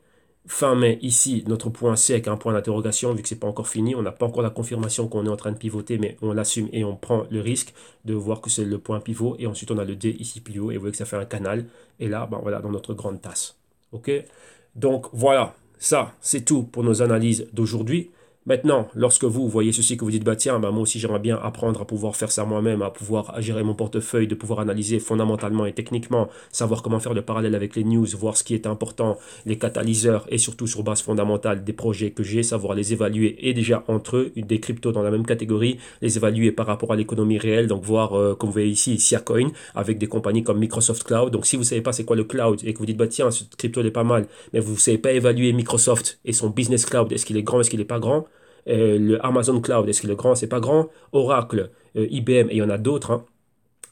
Fin mai, ici, notre point C avec un point d'interrogation, vu que ce n'est pas encore fini, on n'a pas encore la confirmation qu'on est en train de pivoter, mais on l'assume et on prend le risque de voir que c'est le point pivot. Et ensuite, on a le D ici plus haut, et vous voyez que ça fait un canal. Et là, ben voilà, dans notre grande tasse. OK? Donc voilà, ça, c'est tout pour nos analyses d'aujourd'hui. Maintenant, lorsque vous voyez ceci, que vous dites, bah tiens, bah moi aussi j'aimerais bien apprendre à pouvoir faire ça moi-même, à pouvoir gérer mon portefeuille, de pouvoir analyser fondamentalement et techniquement, savoir comment faire le parallèle avec les news, voir ce qui est important, les catalyseurs et surtout sur base fondamentale des projets que j'ai, savoir les évaluer et déjà entre eux, des cryptos dans la même catégorie, les évaluer par rapport à l'économie réelle, donc voir, comme vous voyez ici, Siacoin, avec des compagnies comme Microsoft Cloud. Donc si vous ne savez pas c'est quoi le cloud et que vous dites, bah tiens, ce crypto il est pas mal, mais vous ne savez pas évaluer Microsoft et son business cloud, est-ce qu'il est grand, est-ce qu'il n'est pas grand? Le Amazon Cloud, est-ce qu'il est grand, c'est pas grand? Oracle, IBM, et il y en a d'autres, hein,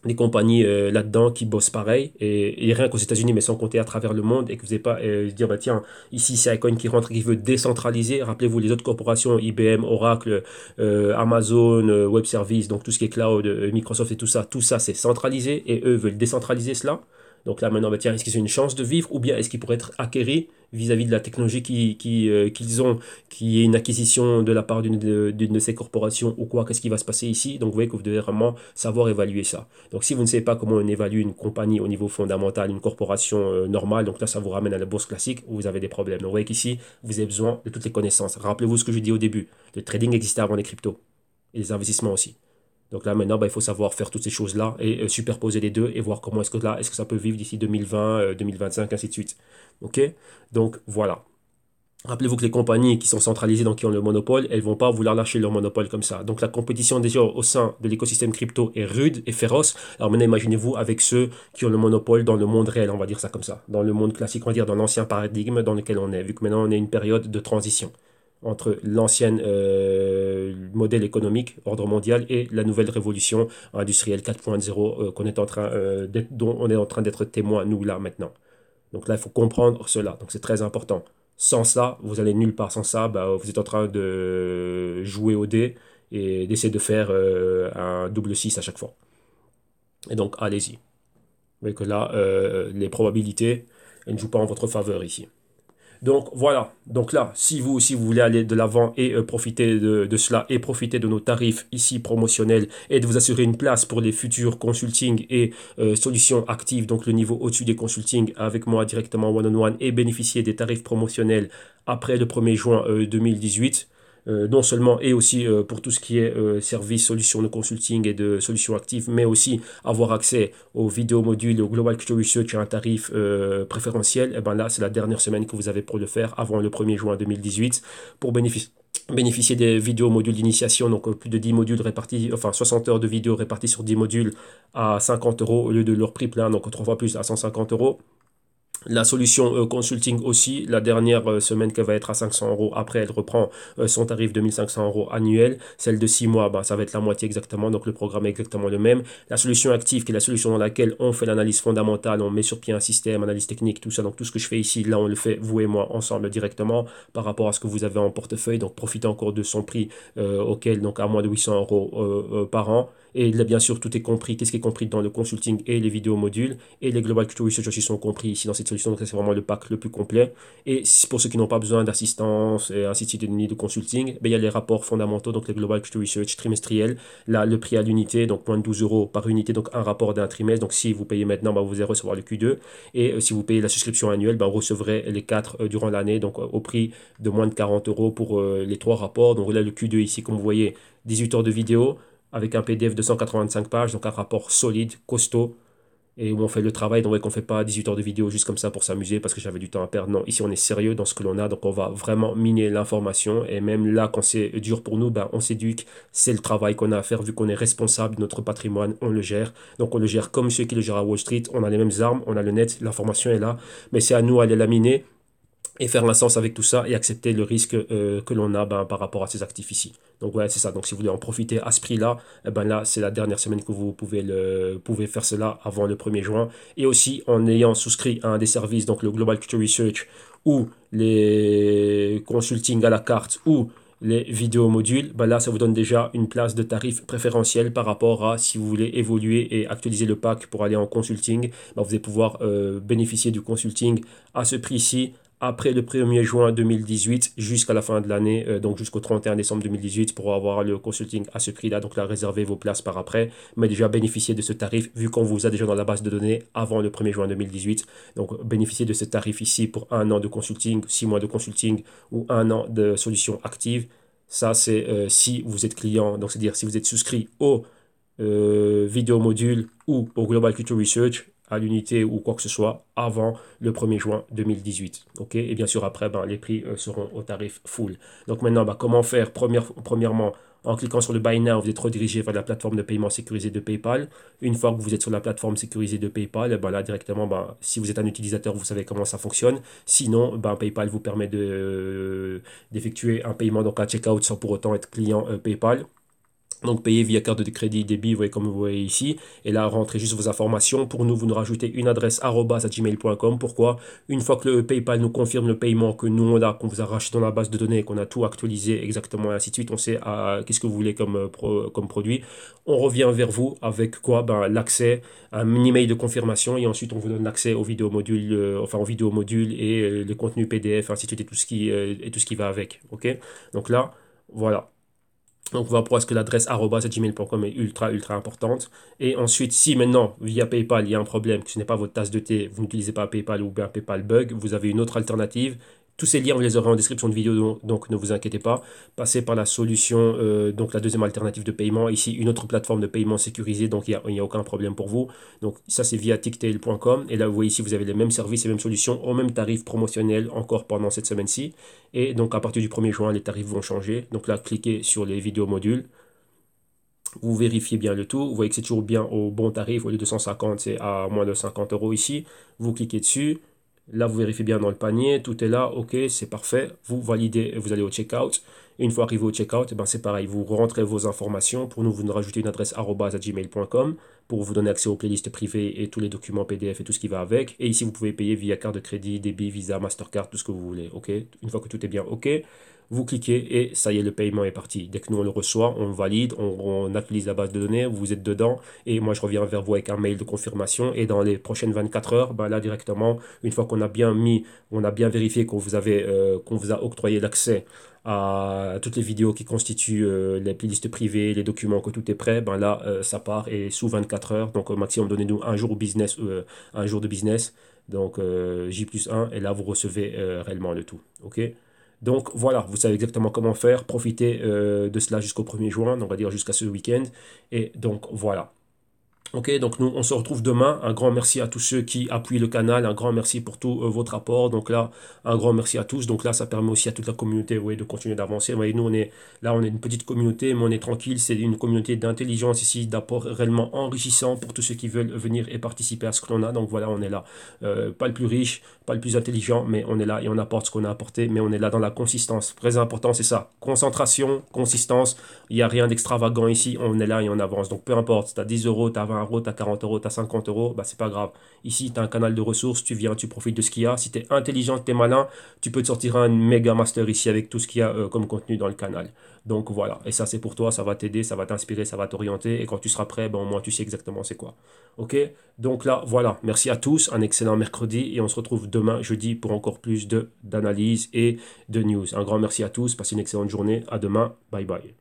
des compagnies là-dedans qui bossent pareil, et rien qu'aux États-Unis, mais sans compter à travers le monde, et que vous n'avez pas dire, bah tiens, ici c'est Icon qui rentre, qui veut décentraliser. Rappelez-vous, les autres corporations, IBM, Oracle, Amazon, Web Services, donc tout ce qui est cloud, Microsoft et tout ça c'est centralisé, et eux veulent décentraliser cela. Donc là, maintenant, bah, tiens, est-ce qu'ils ont une chance de vivre ou bien est-ce qu'ils pourraient être acquéris vis-à-vis de la technologie qu'ils ont, qui est une acquisition de la part d'une de ces corporations ou quoi? Qu'est-ce qui va se passer ici? Donc, vous voyez que vous devez vraiment savoir évaluer ça. Donc, si vous ne savez pas comment on évalue une compagnie au niveau fondamental, une corporation normale, donc là, ça vous ramène à la bourse classique où vous avez des problèmes. Donc, vous voyez qu'ici, vous avez besoin de toutes les connaissances. Rappelez-vous ce que je dis au début. Le trading existait avant les cryptos et les investissements aussi. Donc là, maintenant, bah, il faut savoir faire toutes ces choses-là et superposer les deux et voir comment est-ce que ça peut vivre d'ici 2020, 2025, ainsi de suite. OK? Donc, voilà. Rappelez-vous que les compagnies qui sont centralisées, donc qui ont le monopole, elles vont pas vouloir lâcher leur monopole comme ça. Donc la compétition déjà au sein de l'écosystème crypto est rude et féroce. Alors maintenant, imaginez-vous avec ceux qui ont le monopole dans le monde réel, on va dire ça comme ça. Dans le monde classique, on va dire dans l'ancien paradigme dans lequel on est, vu que maintenant on est une période de transition entre l'ancienne modèle économique, ordre mondial, et la nouvelle révolution industrielle 4.0 dont on est en train d'être témoin, nous, là, maintenant. Donc là, il faut comprendre cela. Donc c'est très important. Sans ça, vous allez nulle part. Sans ça, bah, vous êtes en train de jouer au dé et d'essayer de faire un double 6 à chaque fois. Et donc, allez-y. Vous voyez que là, les probabilités, elles ne jouent pas en votre faveur ici. Donc voilà, donc là, si vous voulez aller de l'avant et profiter de cela et profiter de nos tarifs ici promotionnels et de vous assurer une place pour les futurs consulting et solutions actives, donc le niveau au-dessus des consulting avec moi directement one-on-one et bénéficier des tarifs promotionnels après le 1er juin 2018, non seulement et aussi pour tout ce qui est services, solutions de consulting et de solutions actives, mais aussi avoir accès aux vidéos modules et au Global Crypto Research à un tarif préférentiel, et ben là, c'est la dernière semaine que vous avez pour le faire avant le 1er juin 2018 pour bénéficier des vidéos modules d'initiation, donc plus de 10 modules répartis, enfin 60 heures de vidéos réparties sur 10 modules à 50 euros au lieu de leur prix plein, donc 3 fois plus à 150 euros. La solution consulting aussi, la dernière semaine qu'elle va être à 500 euros. Après, elle reprend son tarif de 1500 euros annuel. Celle de 6 mois, bah, ça va être la moitié exactement. Donc, le programme est exactement le même. La solution active, qui est la solution dans laquelle on fait l'analyse fondamentale, on met sur pied un système, analyse technique, tout ça. Donc, tout ce que je fais ici, là, on le fait, vous et moi, ensemble directement par rapport à ce que vous avez en portefeuille. Donc, profitez encore de son prix auquel, donc, à moins de 800 euros par an. Et là, bien sûr, tout est compris. Qu'est-ce qui est compris dans le consulting et les vidéos modules. Et les Global Crypto Research aussi sont compris ici dans cette solution. Donc, c'est vraiment le pack le plus complet. Et pour ceux qui n'ont pas besoin d'assistance et ainsi de suite ni de consulting, ben, il y a les rapports fondamentaux, donc les Global Crypto Research trimestriels. Là, le prix à l'unité, donc moins de 12 euros par unité, donc un rapport d'un trimestre. Donc, si vous payez maintenant, ben, vous allez recevoir le Q2. Et si vous payez la souscription annuelle, ben, vous recevrez les 4 durant l'année, donc au prix de moins de 40 euros pour les 3 rapports. Donc, là, le Q2 ici, comme vous voyez, 18 heures de vidéo avec un PDF de 185 pages, donc un rapport solide, costaud, et où on fait le travail. Donc, on ne fait pas 18 heures de vidéo juste comme ça pour s'amuser parce que j'avais du temps à perdre. Non, ici, on est sérieux dans ce que l'on a, donc on va vraiment miner l'information. Et même là, quand c'est dur pour nous, ben, on s'éduque. C'est le travail qu'on a à faire vu qu'on est responsable de notre patrimoine, on le gère. Donc, on le gère comme ceux qui le gèrent à Wall Street. On a les mêmes armes, on a le net, l'information est là, mais c'est à nous d'aller la miner et faire un sens avec tout ça et accepter le risque que l'on a ben, par rapport à ces actifs ici. Donc ouais, c'est ça. Donc si vous voulez en profiter à ce prix-là, eh ben là, c'est la dernière semaine que vous pouvez faire cela avant le 1er juin. Et aussi en ayant souscrit à un des services, donc le Global Culture Research ou les consulting à la carte ou les vidéos modules, ben là, ça vous donne déjà une place de tarif préférentiel par rapport à si vous voulez évoluer et actualiser le pack pour aller en consulting, ben vous allez pouvoir bénéficier du consulting à ce prix-ci après le 1er juin 2018 jusqu'à la fin de l'année, donc jusqu'au 31 décembre 2018 pour avoir le consulting à ce prix-là. Donc là, réservez vos places par après, mais déjà bénéficiez de ce tarif vu qu'on vous a déjà dans la base de données avant le 1er juin 2018. Donc bénéficiez de ce tarif ici pour un an de consulting, 6 mois de consulting ou un an de solution active. Ça, c'est si vous êtes client, donc c'est-à-dire si vous êtes souscrit au vidéo module ou au Global Culture Research à l'unité ou quoi que ce soit avant le 1er juin 2018. Ok. Et bien sûr, après, ben, les prix seront au tarif full. Donc maintenant, ben, comment faire premièrement, en cliquant sur le Buy Now, vous êtes redirigé vers la plateforme de paiement sécurisée de PayPal. Une fois que vous êtes sur la plateforme sécurisée de PayPal, ben là directement, ben, si vous êtes un utilisateur, vous savez comment ça fonctionne. Sinon, ben, PayPal vous permet d'effectuer un paiement, donc un checkout sans pour autant être client PayPal. Donc, payez via carte de crédit, débit, vous voyez, comme vous voyez ici. Et là, rentrez juste vos informations. Pour nous, vous nous rajoutez une adresse @gmail.com. Pourquoi? Une fois que le PayPal nous confirme le paiement que nous, on a, qu'on vous a racheté dans la base de données, qu'on a tout actualisé exactement, et ainsi de suite, on sait qu'est-ce que vous voulez comme produit. On revient vers vous avec quoi? Ben, l'accès, un email de confirmation. Et ensuite, on vous donne l'accès aux vidéos modules, aux vidéos modules et les contenus PDF, ainsi de suite, et tout ce qui va avec. OK? Donc là, voilà. Donc voilà pourquoi est-ce que l'adresse @gmail.com est ultra importante. Et ensuite, si maintenant, via PayPal, il y a un problème, que ce n'est pas votre tasse de thé, vous n'utilisez pas PayPal ou bien PayPal bug, vous avez une autre alternative. Tous ces liens, vous les aurez en description de vidéo, donc ne vous inquiétez pas. Passez par la solution, donc la deuxième alternative de paiement. Ici, une autre plateforme de paiement sécurisée, donc il n'y a aucun problème pour vous. Donc ça, c'est via tictail.com. Et là, vous voyez ici, vous avez les mêmes services et mêmes solutions au même tarif promotionnel encore pendant cette semaine-ci. Et donc à partir du 1er juin, les tarifs vont changer. Donc là, cliquez sur les vidéos modules. Vous vérifiez bien le tout. Vous voyez que c'est toujours bien au bon tarif. Au lieu de 150, c'est à moins de 50 euros ici. Vous cliquez dessus. Là, vous vérifiez bien dans le panier, tout est là, ok, c'est parfait. Vous validez, vous allez au checkout. Et une fois arrivé au checkout, eh ben, c'est pareil, vous rentrez vos informations. Pour nous, vous nous rajoutez une adresse @gmail.com pour vous donner accès aux playlists privées et tous les documents PDF et tout ce qui va avec. Et ici, vous pouvez payer via carte de crédit, débit, Visa, Mastercard, tout ce que vous voulez, ok. Une fois que tout est bien ok, vous cliquez et ça y est, le paiement est parti. Dès que nous on le reçoit, on valide, on actualise la base de données, vous êtes dedans et moi je reviens vers vous avec un mail de confirmation et dans les prochaines 24 heures, ben là directement, une fois qu'on a bien mis, on a bien vérifié qu'on vous a octroyé l'accès à toutes les vidéos qui constituent les playlists privées, les documents, que tout est prêt, ben là ça part et sous 24 heures, donc au maximum donnez-nous un jour au business, un jour de business, donc J+1 et là vous recevez réellement le tout, ok? Donc voilà, vous savez exactement comment faire. Profitez de cela jusqu'au 1er juin, on va dire jusqu'à ce week-end. Et donc voilà. Ok, donc nous, on se retrouve demain. Un grand merci à tous ceux qui appuient le canal. Un grand merci pour tout votre apport. Donc là, un grand merci à tous. Donc là, ça permet aussi à toute la communauté, ouais, de continuer d'avancer. Vous voyez, nous, on est une petite communauté, mais on est tranquille. C'est une communauté d'intelligence ici, d'apport réellement enrichissant pour tous ceux qui veulent venir et participer à ce que l'on a. Donc voilà, on est là. Pas le plus riche, pas le plus intelligent, mais on est là et on apporte ce qu'on a apporté. Mais on est là dans la consistance. Très important, c'est ça. Concentration, consistance. Il n'y a rien d'extravagant ici. On est là et on avance. Donc peu importe, tu as 10 euros, tu as 20 euros, tu as 40 euros, tu as 50 euros, bah, c'est pas grave. Ici, tu as un canal de ressources, tu viens, tu profites de ce qu'il y a. Si tu es intelligent, tu es malin, tu peux te sortir un méga master ici avec tout ce qu'il y a comme contenu dans le canal. Donc voilà, et ça c'est pour toi, ça va t'aider, ça va t'inspirer, ça va t'orienter. Et quand tu seras prêt, ben, au moins tu sais exactement c'est quoi. Ok? Donc là, voilà, merci à tous, un excellent mercredi et on se retrouve demain, jeudi, pour encore plus d'analyse et de news. Un grand merci à tous, passez une excellente journée, à demain, bye bye.